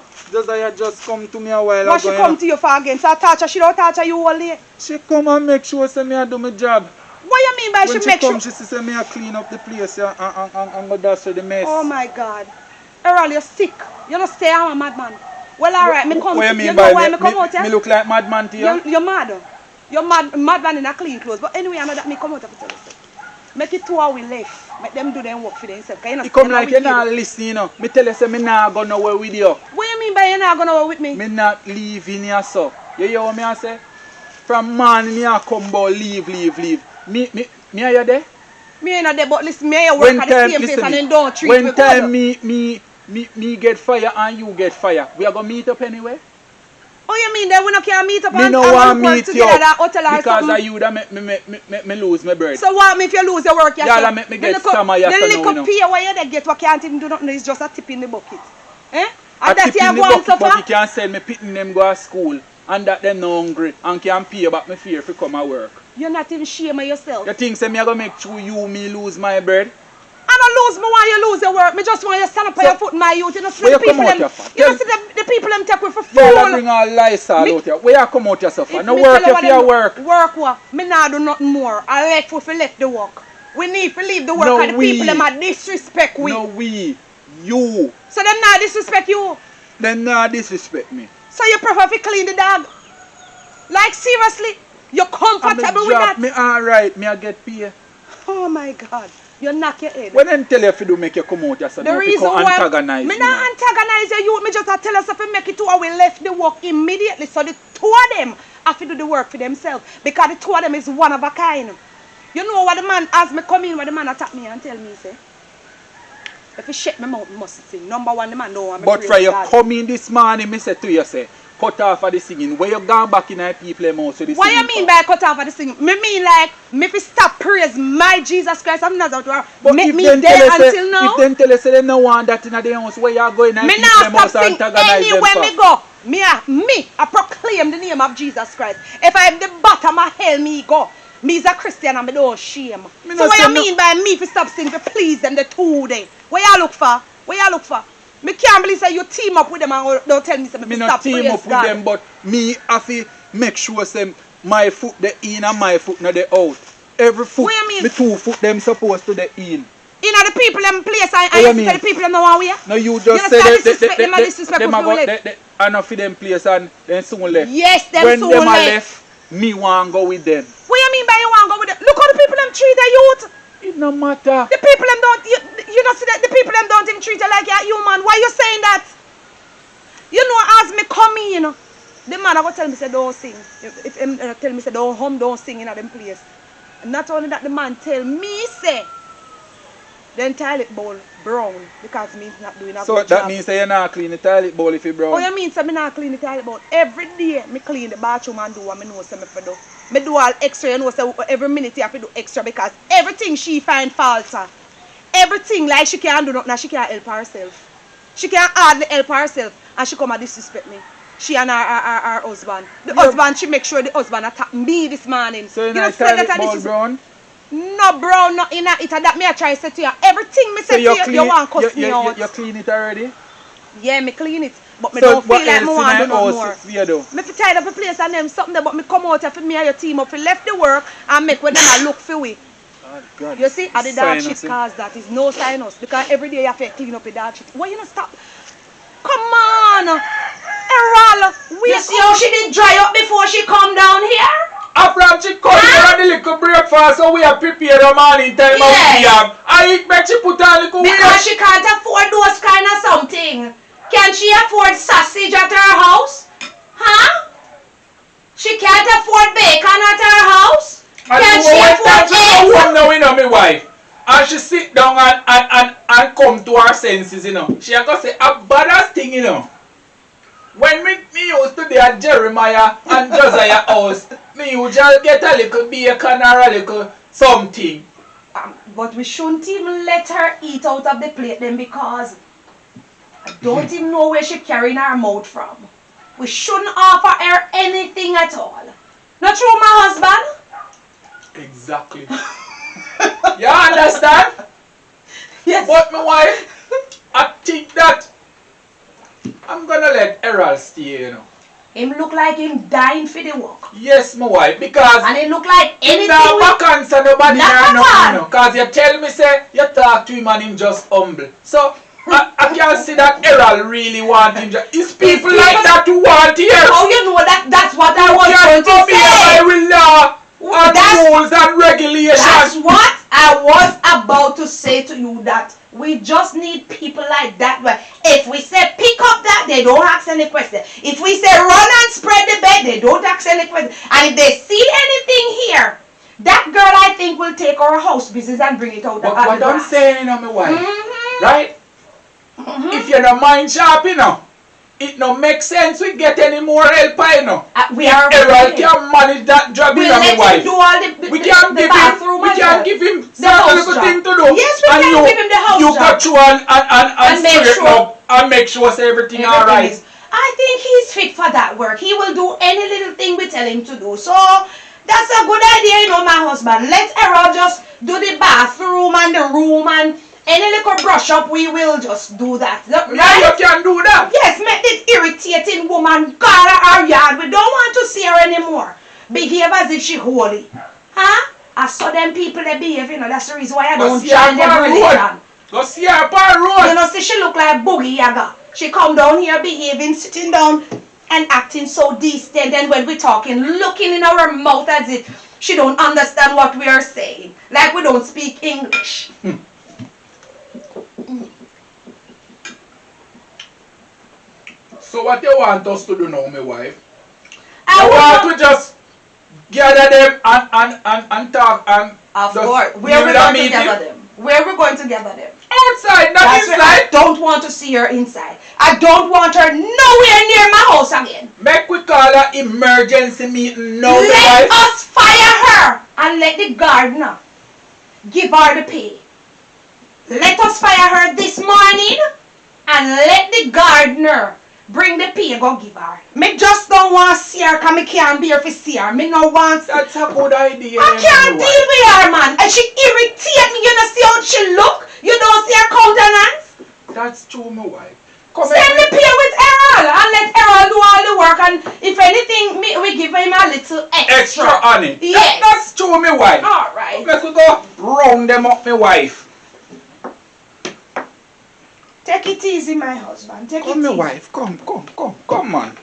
Just come to me a while
What she
ago,
come to you for again? So I touch her, she don't touch her you all day.
She come and make sure say me I do my job.
What you mean by
When
she make
come,
sure?
she say me I clean up the place and go dust the mess.
Oh my God. Errol, you're sick. You don't stay I'm a madman. Well, alright, me come.
What you
You
mean
know
by
why
me,
me come out here?
me look like madman to you?
You're mad. You're madman in a clean clothes. But anyway, I know that me come out of it. Make it 2 hours left. Make them do them work for themselves. You know,
You come like you not listen, you know. Me tell you say me not go nowhere with you.
What you mean by you're not gonna work with me?
Me not leaving here, so. You hear what me I say? From morning me I come about leave. Me are you there?
Me ain't not there, but listen, me ain't work at the same place and then don't treat me
when
good.
time me get fire and you get fire, we are gonna meet up anyway.
Oh, you mean that we not can meet up
Me
and
no
and
want
work
meet you
together at hotel or
because
something?
of you that me lose my bird.
So what if you lose your work?
Yeah, that make me get some of your
The
stuff now,
little
you know.
pay where you they get what can't even do nothing is just a tip in the bucket. Eh?
I
And that
tip
you
in the
go on
bucket,
so
but
far?
you can send me pitting them go to school and that them no hungry and can pay back my fear for come and work.
You're not even shame of yourself.
You think say me I gonna make sure me lose my bird?
I don't lose me while you lose your work. Me just want you to stand up on
So,
your foot, my youth. You know, see
where
the
you come
people
out here
them.
for?
You know, see the people them take with for
Yeah, that
fool.
bring all Lysol
Me-
out here. Where you come out yourself for?
If
No
me
work
tell
if
you
you
what
work.
them Work what? Me not do nothing more. I left if we left the work. We need to leave the work
No,
and the
we.
people them are disrespect we.
No you.
So them not disrespect you.
Then not disrespect me.
So you prefer to clean the dog? Like seriously? You're comfortable with that?
Me alright, me I get paid.
Oh my God. You knock your head.
When them tell you if you do make you come out yourself,
The
don't
reason
become
why
antagonize
me
me.
not antagonize you, me just a tell us if we make it 2 hours, we left the work immediately. So the 2 of them have to do the work for themselves. Because the 2 of them is one of a kind. You know what the man, as me come in, what the man attack me and tell me, say, if you shake my mouth, must sing. Number one, the man don't want me
But
praise
for you
God.
come in this morning, me say to you, say, cut off of the singing. Where you gone back in the people mouth so the
What
singing
you mean
for?
by cut off of the singing? Me mean like, me fi stop praise my Jesus Christ. I'm not out to
But
make
if
me
them
there
tell you say-
until now.
If them tell you say they don't want that in their house, where you going in
Me
the
now
people
stop
mouth
sing
antagonize them
anywhere
for?
me go. I proclaim the name of Jesus Christ. If I am the bottom of hell, me go. Me is a Christian and me don't shame.
Me
So
not
what
say
you
no-
mean by me to stop singing to please them the 2 day? Where you look for? Where you look for? Me can't believe say you team up with them and don't tell me say
Me
me
not
stop
team
praise
up with
God.
them, but me have to make sure say my foot the in and my foot not the out. Every foot,
What you mean?
me 2 foot them supposed to the in.
You know the people them place and
What you
you
mean?
say the people them know how we are?
No, you
You
just say
understand disrespect them and disrespect
them
people
about
left.
enough for them place and then soon left.
Yes, them
when
soon
them are
left.
left, me want go with them.
What you mean by you want to go with them? Look how the people them treat the youth.
It no matter.
The people them don't, you know see that the people them don't even treat you like you're human. Why you saying that? You know as me come in, you know, the man I go tell me say don't sing. If him tell me say don't hum, don't sing in a them place. And not only that the man tell me say, then toilet bowl brown because me not doing a
So
good
that
job.
means say you not clean the toilet bowl if you brown.
Oh, you mean say me not clean the toilet bowl? Every day me clean the bathroom and do what me know say me for do. Me do all extra, you know, so every minute you have to do extra because everything she find fault her. Everything like she can't do nothing, she can't help herself. She can't hardly help herself and she come and disrespect me. She and her husband. The husband, she make sure the husband attack me this morning.
So you
know,
not
friend
toilet
that I
bowl
disres-
brown?
No, bro, not in it. That me I try to say to you. Everything me
So
say to you, you want to cuss me out.
you clean it already?
Yeah, me clean it. But me
So
don't feel
what
like me
else
want to
in
do
the
no more.
house you do?
Me fi tied up a place and them something there, but me come out here for me and your team up. We left the work and make when them a look for we.
Oh, God.
You see, at the dog
Sinus,
shit cause that is no sinus because every day you have to clean up the dog shit. Why you not stop? Come on, Errol. We
You see how she did dry up before she come down here?
After she come here and the little breakfast, so we are prepared the morning time
Yes.
of the yam. I eat make she put on little
Because she can't afford those kind of something. Can she afford sausage at her house? Huh? She can't afford bacon at her house?
And
Can
you
she
went down
afford
to no
eggs?
one now, you know, my wife. And she sit down and come to her senses, you know. She gonna say a baddest thing, you know. When me used to be at Jeremiah and Josiah house, me used just get a little bacon or a little something.
But we shouldn't even let her eat out of the plate then, because I don't even know where she carrying her mouth from. We shouldn't offer her anything at all. Not true, my husband?
Exactly. You understand?
Yes.
But my wife, I think that I'm gonna let Errol stay, you know.
Him look like him dying for the work.
Yes, my wife, because
And it look like anything
now
we...
back answer nobody
Not
here
a
nothing,
man.
you know. Cause you tell me say you talk to him and him just humble. So I can see that Errol really want him. It's people like that who want here.
How you know that? That's what I was
You
going
can't
to
come here by
say.
with law and
That's-
rules and regulations.
That's what I was about to say to you, that we just need people like that. Where if we say pick up that, they don't ask any question. If we say run and spread the bed, they don't ask any question. And if they see anything here, that girl I think will take our house business and bring it out.
But
at
what
the
I'm
grass.
saying, you know, my wife,
Mhm.
right? If you're not mind sharp, you know, it no make sense we get any more help, you know.
We are
Errol can manage that job, you
we'll
know, my
let him
wife.
do all the,
We
the,
can
the
give him,
bathroom
we
and
can
the-
give him
the
certain
house
little
job.
thing to do.
Yes, we
and
can
you,
give him the house
you
job.
got you and
make
straighten
sure-
up and make sure say everything all
Everything
right.
is- I think he's fit for that work. He will do any little thing we tell him to do. So that's a good idea, you know, my husband. Let Errol just do the bathroom and the room, and any little brush up, we will just do that.
Now
Right?
you can do that.
Yes, make this irritating woman go out of our yard. We don't want to see her anymore. Behave as if she holy. Huh? I saw them people that behave, you know. That's the reason why I
Go
don't
see her
join them
on the
religion.
road. Go see her upon
You
road.
know, see, she look like Boogie Yaga. She come down here behaving, sitting down and acting so decent. And when we talking, looking in our mouth as if she don't understand what we are saying. Like we don't speak English.
So what you want us to do now, my wife?
I
You want
want
to just gather them and talk and
Of
just
course.
deal
Where we
with a
going to
meeting?
gather them? Where we going to gather them?
Outside, not
That's where I
inside.
don't want to see her inside. I don't want her nowhere near my house again.
Make we call a emergency meeting now, my
Let
wife.
us fire her and let the gardener give her the pay. Let us fire her this morning and let the gardener bring the pay and go give her. Me just don't want to see her because me can't bear to see her. Me no want to.
That's a good idea.
I can't
my
deal
wife.
with her, man. And she irritates me. You don't see how she look? You don't see her countenance?
That's true, my wife. Come
Send me
here.
pay with Errol and let Errol do all the work, and if anything, we give him a little
Extra
extra.
on it.
Yes.
That's true, my wife.
Alright.
Let's go round them up, my wife.
Take it easy, my husband. Take
Come,
it
my
easy.
wife. Come on.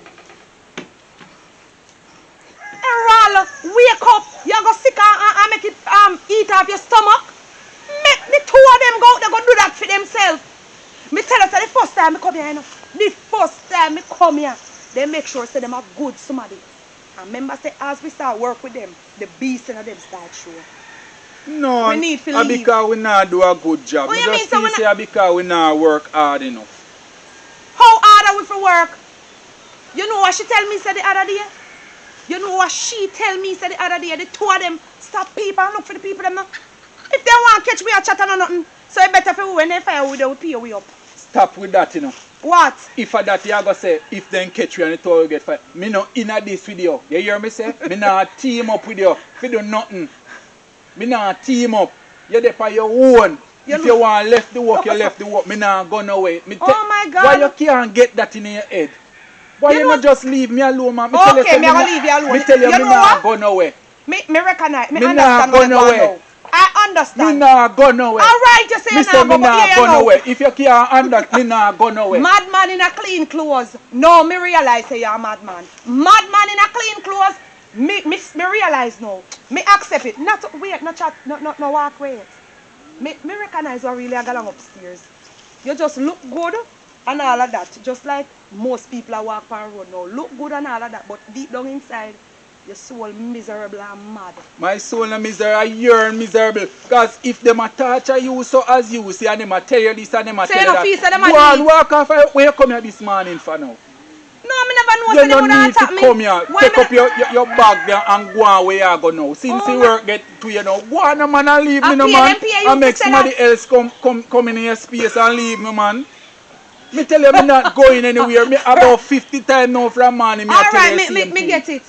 Errol, wake up. You're going to sick and make it eat off your stomach. Make the two of them go out there go do that for themselves. Me tell us that the first time I come here, you know, the first time I come here, they make sure say them are good somebody. And remember say as we start work with them, the beast in them start show.
No,
We need to leave.
because we not do a good job.
What
We
you mean,
just
so
feel
we
say because we not work hard enough.
How hard are we for work? You know what she tell me say the other day? You know what she tell me say the other day? The two of them stop people and look for the people them now. If they want to catch we a chat or nothing, so it better for we when they fire we they will pay we up.
Stop with that, you know.
What?
If a that you go say, if then catch you and the two you get fired. Me no in a this with you. You hear me say? Me not team up with you. If you do nothing. Me not team up. You're there for your own. If you want left the work, you left the work. Me not go nowhere. Me
Oh my God.
Why you can't get that in your head? Why
You
you
know-
not just leave me alone, man? Me
Okay,
tell you, say
me a go
not-
leave you alone.
Me tell you,
You
me
know
not
what?
go nowhere.
Me recognize, me
Me
understand
nah
what
go
you want
nowhere.
now. I
Me
understand.
not go nowhere.
Alright, you say
Me
you
say
nah
me
go, but
not
here
go
you know.
nowhere. If you can't understand, me not go nowhere.
Madman in a clean clothes. No, me realize say you're a madman. Madman in a clean clothes. Me realize no. Me accept it. Not wait, not chat, no walk wait. Me recognize what really I got along upstairs. You just look good and all of that. Just like most people are walk on road now. Look good and all of that. But deep down inside, Your soul miserable and mad.
My soul no miserable, you're miserable. Because if them a torture you so as you see and them a tell you this and them a
Say
tell you
no
that.
fee, say them a
Go on,
need.
walk off where you come here this morning for now.
No, me never know
You
say they
no
would
need
attack
to
me.
come here,
Why
take
me
up your bag there and go on where you go now. Since
Oh,
the
my-
work get to you now, go on man and leave me
And
no
pay
man.
them, pay you
And
to
make
say
somebody
that.
else come in your space and leave me man. Me tell you me not going anywhere. Me about 50 times now from morning. Me a tell
Alright,
you
me
same thing.
get it.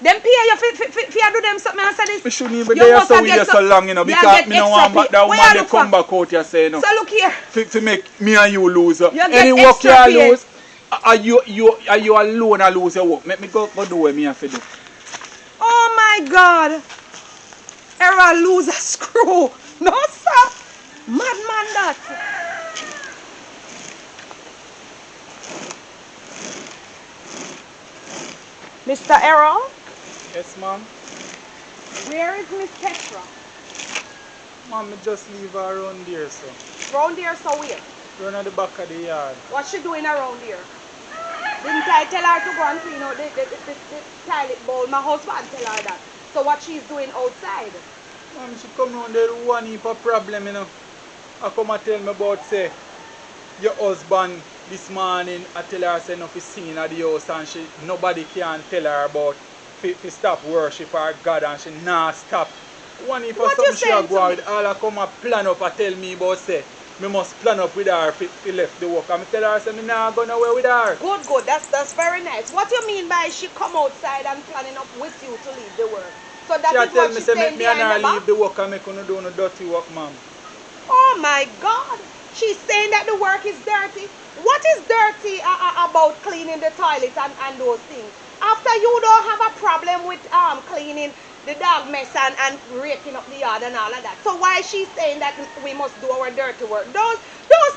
Them pay you for do them something and say this.
Me shouldn't even
You
there
must
so
have
we
get
there so long, you know,
you
because
get
me no
extra
want back
pay.
that
Where
woman
you
they
look
come
for?
back out here say no.
So look here.
To make me and you lose.
get
Any work you
extra pay.
lose, are you alone and lose your work? Make me go do what me have to do.
Oh my God. Era lose a screw. No sir. Madman that. Mr. Errol,
Yes, ma'am.
where is Miss Petra?
Ma'am, me just leave her around there, so.
Round there, so where?
Run at the back of the yard.
What's she doing around here? Didn't I tell her to go and clean out the toilet bowl? My husband tell her that. So what she's doing outside?
Ma'am, she come round there with one heap of problem, you know. I come and tell me about, say, your husband this morning, I tell her, say, no, fi seen at the house and nobody can tell her about fi stop worship our God and she nah stop. One heap of
What
something
you
she a
saying
go
to
out
me?
with, all I come and plan up and tell me about, say, me must plan up with her fi left the work. And I tell her, say, me nah go nowhere with her.
Good. That's very nice. What you mean by she come outside and planning up with you to leave the work? So that
She a
is
tell
what
me,
she's
say,
saying
me and
behind
her
the back?
leave the work and make her do no dirty work, ma'am.
Oh my God. She's saying that the work is dirty. What is dirty about cleaning the toilet and those things? After you don't have a problem with cleaning the dog mess and raking up the yard and all of that. So why is she saying that we must do our dirty work? Those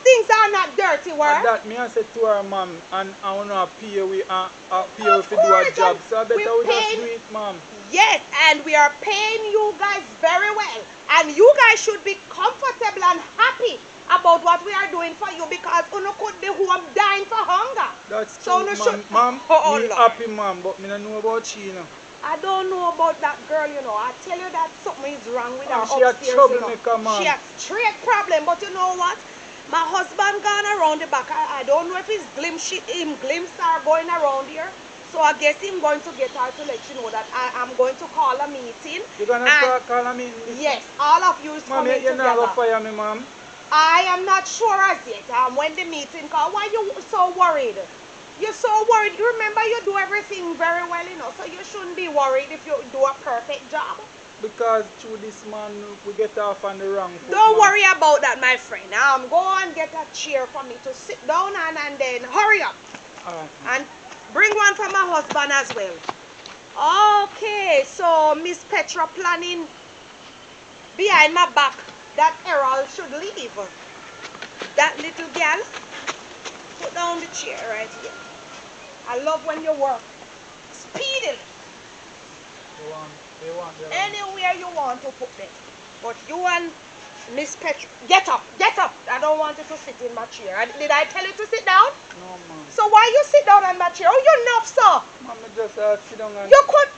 things are not dirty work.
And that me I said to her, ma'am, and I want to pay we pay
Of
to do a
course,
job.
and
So I better
we're
we just
paying-
do it, ma'am.
Yes, and we are paying you guys very well. And you guys should be comfortable and happy about what we are doing for you because you could be home dying for hunger.
That's
So
true,
no
ma'am.
should-
Ma'am,
Oh,
me
Lord.
happy, ma'am, but me don't know about she, you know.
I don't know about that girl, you know. I tell you that something is wrong with her
She a
upstairs,
troublemaker,
you know.
man.
She a straight problem, but you know what? My husband gone around the back. I don't know if his glimpse are going around here. So I guess I'm going to get her to let you know that I am going to call a meeting.
You gonna
And
call me?
yes, all of you is
Ma'am,
coming
you not
together.
gonna fire me, ma'am.
I am not sure as yet. When the meeting call, why you so worried? You're so worried. You remember you do everything very well, you know. So you shouldn't be worried if you do a perfect job.
Because through this man, we get off on the wrong foot.
Don't
ma'am.
worry about that, my friend. Go and get a chair for me to sit down on and then hurry up.
Alright.
And bring one for my husband as well. Okay, so Miss Petra planning behind my back that Errol should leave. That little girl, put down the chair right here. I love when you work speedily.
They want
Anywhere you want to put them. But you and Miss Petra, get up. I don't want you to sit in my chair. Did I tell you to sit down?
No, ma'am.
So why you sit down on my chair? Oh, you're enough, sir.
Ma'am, I just sit down and
You could,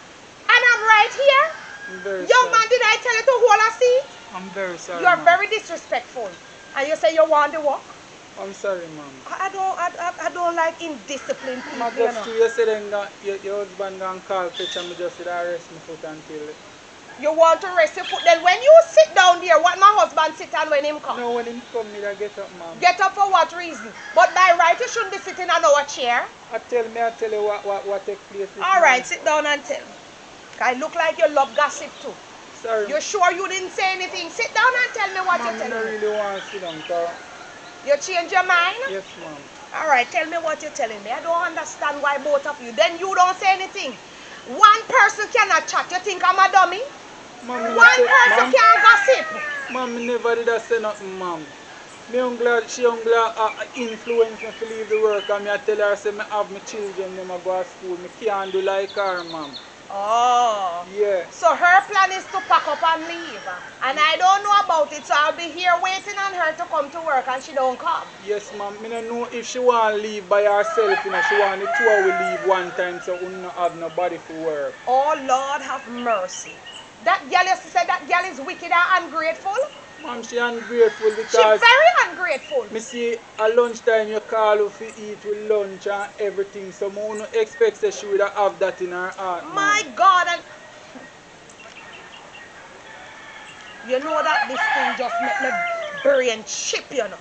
and I'm right here.
I'm very
Young
sorry.
man, did I tell you to hold a seat?
I'm very sorry,
You're
ma'am.
very disrespectful. And you say you want to walk?
I'm sorry, ma'am.
I don't like indisciplined people,
Ma'am,
you
just
know.
to you say then that your husband gonna call Petra, me just said I rest my foot until...
You want to rest your foot. Then when you sit down there, what my husband sit on when him come?
No, when him come, me I get up, ma'am.
Get up for what reason? But by right, you shouldn't be sitting on our chair.
I tell you what take place. this
All right,
morning.
sit down and tell me. I look like you love gossip too.
Sorry.
You sure you didn't say anything? Sit down and tell me what
Ma'am,
you're
I
telling
don't
me.
really want to sit down, cause...
You change your mind?
Yes, ma'am.
All right, tell me what you're telling me. I don't understand why both of you. Then you don't say anything. One person cannot chat. You think I'm a dummy?
Ma'am,
One person can't gossip.
Ma'am, me never did I say nothing, ma'am. She influence me to leave the work and I tell her say me have my children, them a go to school. Me can't do like her, ma'am.
Oh.
Yeah. Yeah.
So her plan is to pack up and leave. And I don't know about it, so I'll be here waiting on her to come to work and she don't come.
Yes, ma'am. I don't know if she want to leave by herself. You know, she want the two of we leave one time so we don't have nobody for work.
Oh, Lord have mercy. That girl, you said that girl is wicked and ungrateful?
Ma'am, she ungrateful
She's
because
very ungrateful.
me see at lunchtime you call her to eat with lunch and everything. So I don't expect that she would have that in her heart.
My God, and you know that this thing just make me brain chip, you know.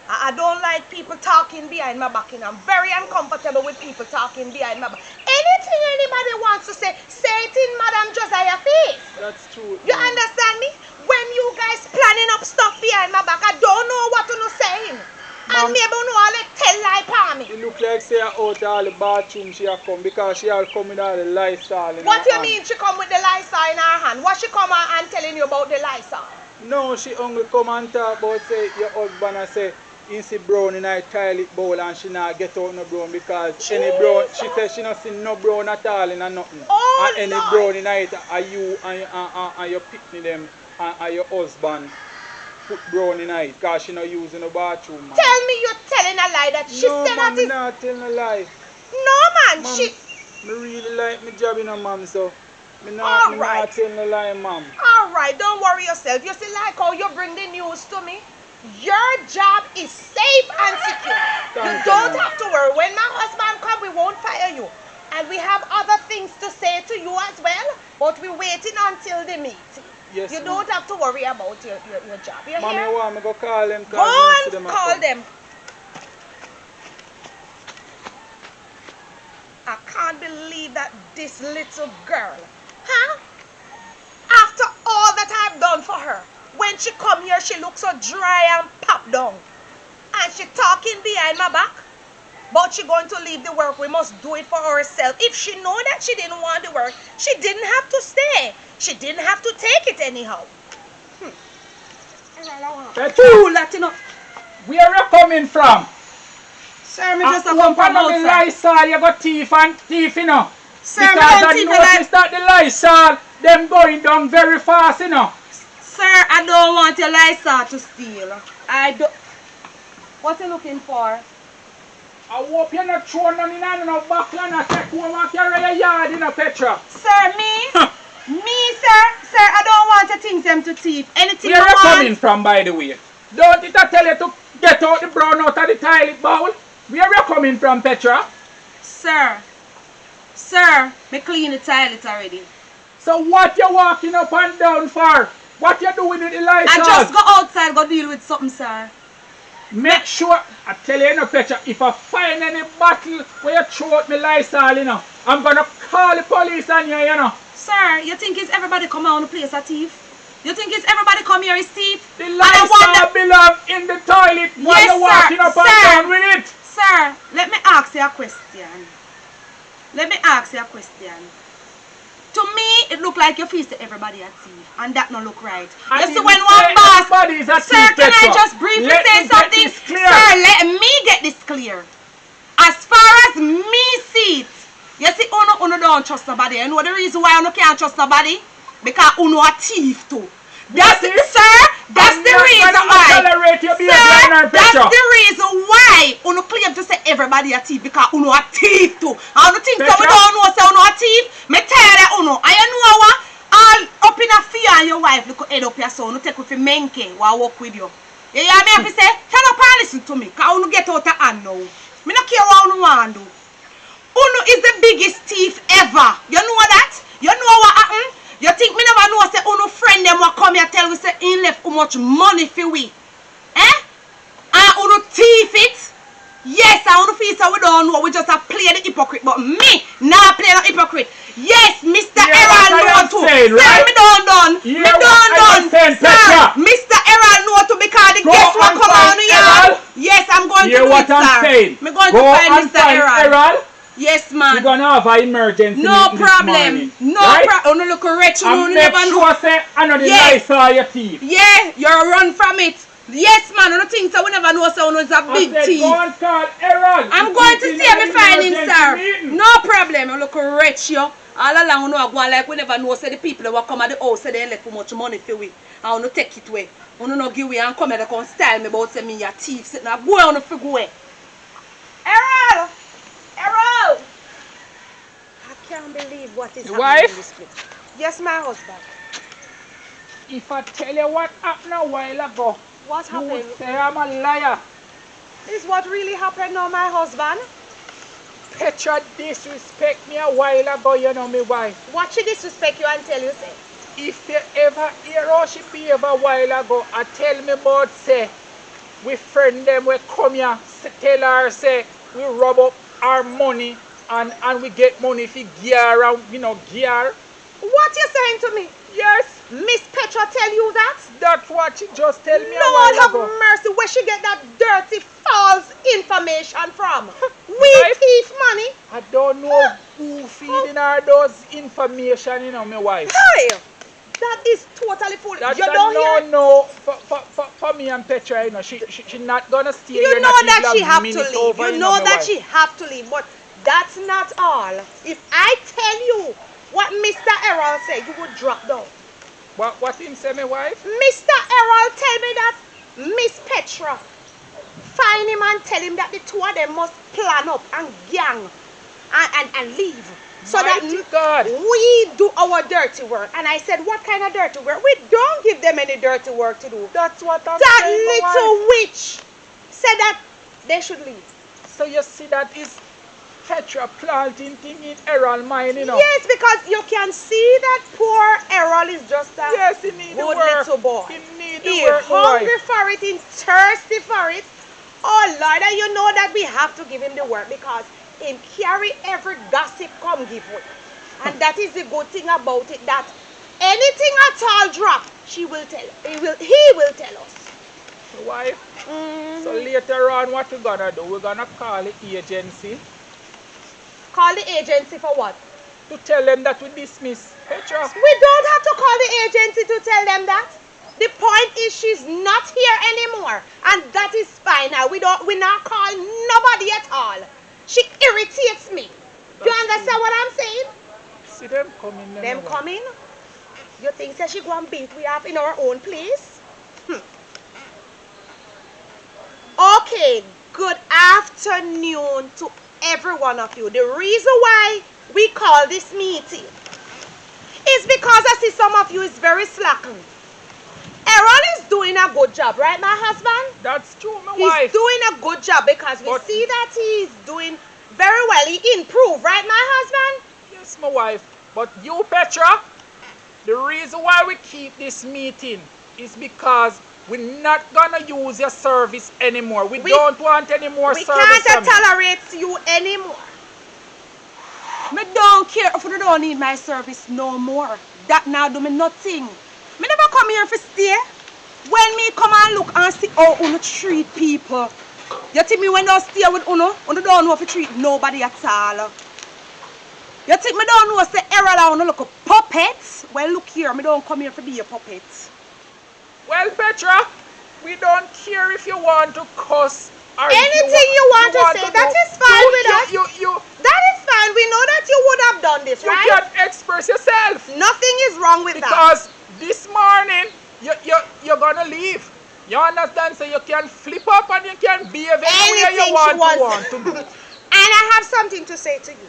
I don't like people talking behind my back, and I'm very uncomfortable with people talking behind my back. Anything anybody wants to say it in Madam Josiah's face.
That's true.
You understand me? When you guys planning up stuff behind my back, I don't know what you're saying. And maybe you know all the tell lie for me.
It look like say out of all the bathroom she have come because she have come with all the Lysol in
What
her
you
hand.
mean she come with the Lysol in her hand? What she come and telling you about the Lysol?
No, she only come and talk about say your husband and say he see brown in her toilet bowl and she not get out no brown because any brown, she says she not see no brown at all in her nothing.
Oh,
and any
Lord.
brown in it are you and your picnic them and your husband put brown in it because she not using the bathroom, man.
Tell me you're telling a lie that she
No,
said
ma'am,
that is...
not telling a lie.
No, man,
Ma'am,
she...
me really like my job, you know, ma'am, so me
All
not
right.
telling a lie, ma'am.
All right, don't worry yourself. You see, like how you bring the news to me? Your job is safe and secure.
Thank
You
you,
don't
ma'am.
have to worry. When my husband comes, we won't fire you. And we have other things to say to you as well, but we're waiting until the meeting.
Yes,
You
ma'am.
don't have to worry about your job. You
Ma'am,
hear?
you want me go call them?
Go and call them. I can't believe that this little girl, huh? After all that I've done for her, when she come here, she looks so dry and popped down. And she talking behind my back. But she going to leave the work. We must do it for herself. If she know that she didn't want the work, she didn't have to stay. She didn't have to take it anyhow.
Fool, that you know.
Where you coming from?
Sir, me just a come from
the
outside.
Lysol, you got thief, you know.
Sir, me
because
don't
I
thief
noticed that the Lysol, them going down very fast, you know.
Sir, I don't want your Lysol to steal. I don't. What you looking for?
I hope you're not throwing none in no backland and take home and carry your yard, you know, Petra.
Sir, me? Me, sir? Sir, I don't want your things them to thief. Anything
Where
you
you
want.
coming from, by the way? Don't it I tell you to get out the brown out of the toilet bowl? Where you coming from, Petra?
Sir, me clean the toilet already.
So what you walking up and down for? What you doing with the Lysol?
I just go outside, go deal with something, sir.
Make sure, I tell you, Petra, if I find any bottle where you throw out my Lysol, you know, I'm gonna call the police on you, you know.
Sir, you think it's everybody come out on the place a thief? You think it's everybody come here is thief?
The
And I want
Lysol belong in the toilet while
Yes,
you're walking
sir,
up and
sir.
down with it.
Sir, let me ask you a question. To me, it look like you feel to everybody a thief, and that no look right.
I
You see,
didn't
when
say
one boss,
everybody is a
sir,
thief,
can I
Petra.
just briefly
Let
say
me get
something?
this clear.
Sir, let me get this clear. As far as me see it, you see, uno don't trust nobody. You know the reason why uno can't trust nobody? Because uno a thief too. That's
That's
it,
it.
sir. That's the reason why.
Tolerate your behavior
Sir,
in our
that's
Petra.
the reason why uno claim to say everybody a thief because uno a thief too. And uno think so we
Petra?
don't know say uno a thief. Me tired of uno. And you know what? All up in a fear and your wife look head up your son. Uno take with your menke while walk with you. You hear me have to say? Shut up and listen to me. Because uno get out of hand now. Me not care what uno want do. Uno is the biggest thief ever. You know that? You know what happened? You think me never know say uno friend them will come here tell we say he left how much money for we? Eh? And uno thief it? Yes, I uno feel so we don't know. We just a play the hypocrite. But me, not play the hypocrite. Yes, Mr.
Yeah,
Errol
what I
know
am
too.
saying,
Sir,
right?
me don't done.
Yeah,
Me
what
don't
I
done.
am saying,
Sir,
Petra.
Mr. Errol know too because the
Go
guest will
and
come
find
on here.
Errol.
Yes, I'm going
Hear
to do
what
it,
I'm
sir.
saying?
Me going
Go
to find
and
Mr.
find
Errol.
Errol.
Yes,
We're
man.
gonna have an emergency
No
meeting this
problem.
morning,
No
right?
problem. Uno look rich. Uno
And make
never know.
sure say I know the
Yes.
Lysol your thief.
Yeah, you're run from it. Yes, man. I don't think so. We never know someone is a
I
big
said
thief.
go and call Errol.
I'm going to see him find him,
Emergency
sir.
meeting.
No problem. I look rich, yo. All along, we go on like we never know, say the people that come at the house, say they left too much money for we. And we take it away. We no give way and come here, they come style me about say me a thief. Say, now go on the figure away. Errol! Errol!
I can't believe what is
Your
happening
wife?
in this place. Yes, my husband.
If I tell you what happened a while ago,
What
you would
happened?
say I'm a liar.
Is what really happened now, my husband?
Petra disrespect me a while ago, you know me wife.
What she disrespect you and tell you, say?
If you ever hear how she behave a while ago, I tell me about say, we friend them we come here, tell her say, we rub up our money and we get money if we gear and gear.
What you saying to me?
Yes,
Miss Petra tell you that?
that's what she just tell me a
Lord
while
have
ago.
mercy, where she get that dirty, false information from? We
Wife?
thief money?
I don't know who feeding her those information, my wife.
Hey! That is totally foolish.
That's
You
a
don't hear?
no for me and Petra, she not gonna stay here.
You know
not
that
even
she
a
have to
minute
leave.
over,
You know
my
that
wife.
she have to leave. But that's not all. If I tell you what Mr. Errol said, you would drop down.
What him say, my wife?
Mr. Errol tell me that Miss Petra find him and tell him that the two of them must plan up and gang and leave. So
Mighty
that
God.
we do our dirty work. And I said, what kind of dirty work? We don't give them any dirty work to do.
That's what I'm
That
saying, my wife.
little witch said that they should leave.
So you see that is Petra planting thing in Errol's mind,
Yes, because you can see that poor Errol is just a
Yes, he need the
good
work.
little boy.
He need the
He's
work, my
hungry
wife.
for it, he's thirsty for it. Oh Lord, and you know that we have to give him the work because him carry every gossip come give way. And that is the good thing about it, that anything at all drop, she will tell. He will tell us.
My wife.
Mhm.
So later on, what we gonna do? We're gonna call the agency
Call the agency for what?
to tell them that we dismiss Petra.
We don't have to call the agency to tell them that. The point is she's not here anymore, and that is fine now. We not call nobody at all. She irritates me. Do you
That's
understand what I'm saying?
See them coming.
Them coming. You think that she go and beat we up in our own place? Okay, good afternoon to every one of you. The reason why we call this meeting is because I see some of you is very slackened. Errol is doing a good job, right, my husband?
That's true, my
He's
wife.
doing a good job because we
But-
see that he's doing very well. He improved, right, my husband?
Yes, my wife. But you, Petra, the reason why we keep this meeting is because we're not gonna use your service anymore. We don't want any more
We
service
can't
from you.
tolerate you anymore.
Me don't care if you don't need my service no more. That now do me nothing. Me never come here for stay. When me come and look and see how uno treat people. You think me when don't stay with uno don't know if you treat nobody at all. You think me don't know say Errol and uno look a puppet? Well look here, me don't come here to be a puppet.
Well, Petra, we don't care if you want to cuss or if
Anything you want to say, that is fine with us.
You
That is fine. We know that you would have done this, right?
can express yourself.
Nothing is wrong with that.
Because this morning, you're gonna leave. You understand? So you can flip up and you can behave any way
Anything
you
she
want
wants.
to do.
And I have something to say to you.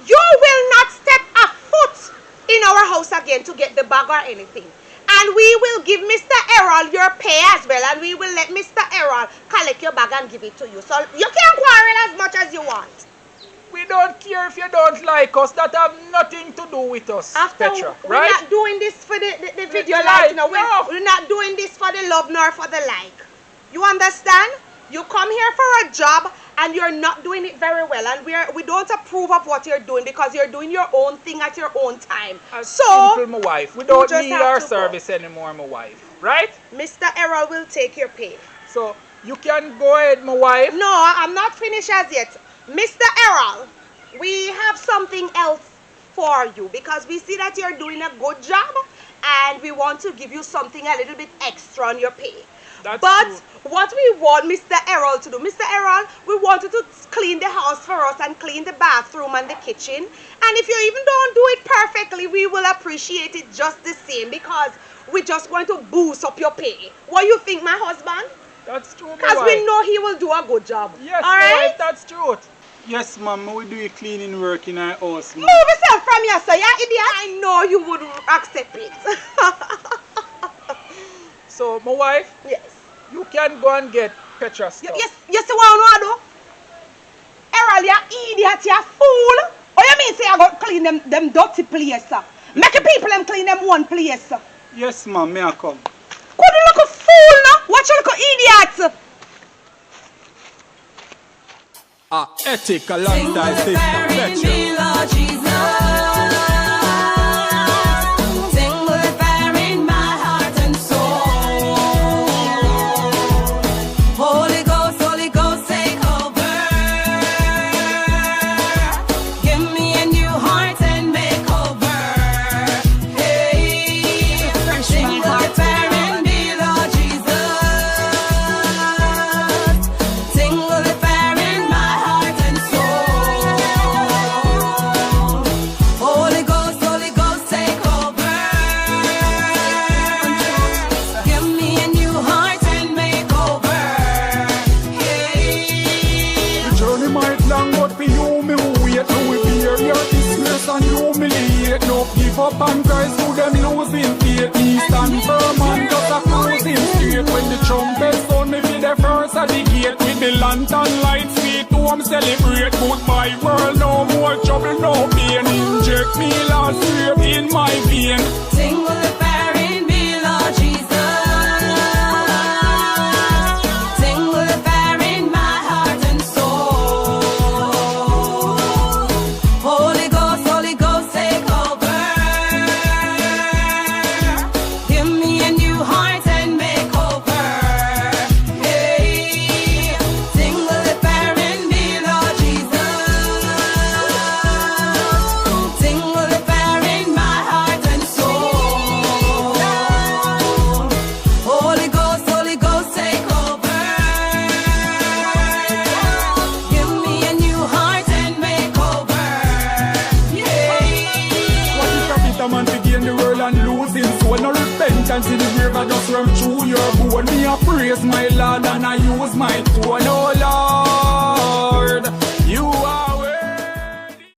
You will not step a foot in our house again to get the bag or anything. And we will give Mr. Errol your pay as well. And we will let Mr. Errol collect your bag and give it to you. So you can quarrel as much as you want.
We don't care if you don't like us. That have nothing to do with us,
After
Petra.
we're
Right?
not doing this for the video
like,
like, you know,
no.
we're not doing this for the love nor for the like. You understand? You come here for a job and you're not doing it very well, and we don't approve of what you're doing because you're doing your own thing at your own time.
As
So
simple, my wife. We don't
just
need
have
our
to go.
service anymore, my wife. Right?
Mr. Errol will take your pay.
So you can go ahead, my wife.
No, I'm not finished as yet. Mr. Errol, we have something else for you because we see that you're doing a good job and we want to give you something a little bit extra on your pay.
That's
But
true.
what we want Mr. Errol to do, Mr. Errol, we want you to clean the house for us and clean the bathroom and the kitchen. And if you even don't do it perfectly, we will appreciate it just the same because we're just going to boost up your pay. What you think, my husband?
That's true, my
Because
wife.
we know he will do a good job.
Yes,
all
my
right?
wife, that's true. Yes, ma'am, we do a cleaning work in our house.
Move yourself from here, sir. You idiot. I know you would accept it.
So, my wife,
Yes.
you can go and get Petra stuff.
Yes, you see what I do? Errol, you idiot, you fool. Oh, you mean say I got clean them dirty place, sir? Make the people them clean them one place, sir.
Yes, ma'am, may I come?
Could you look a fool now? Watch you look a idiot.
Ethical lifestyle system, Petra.
Give up and Christ to them losing faith. He stand firm and just a cruising straight. When the trumpet sound, me be the first at the gate. With the lantern lights, sweet home celebrate. Goodbye world, no more trouble, no pain. Inject me last year in my vein.
Sing with the fire in me, Lord Jesus. Sing with the fire in my heart and soul. Holy Ghost, take over. Give me a new heart and make over. Hey, sing with the fire in me, Lord Jesus. Sing with the fire in my heart and soul. Holy Ghost, take over. Give me a new heart and make over.
What is a bitter man to gain the world and lose his soul? No repentance in the grave, I just run through your bone. Me a praise my Lord and I use my tone. Oh Lord,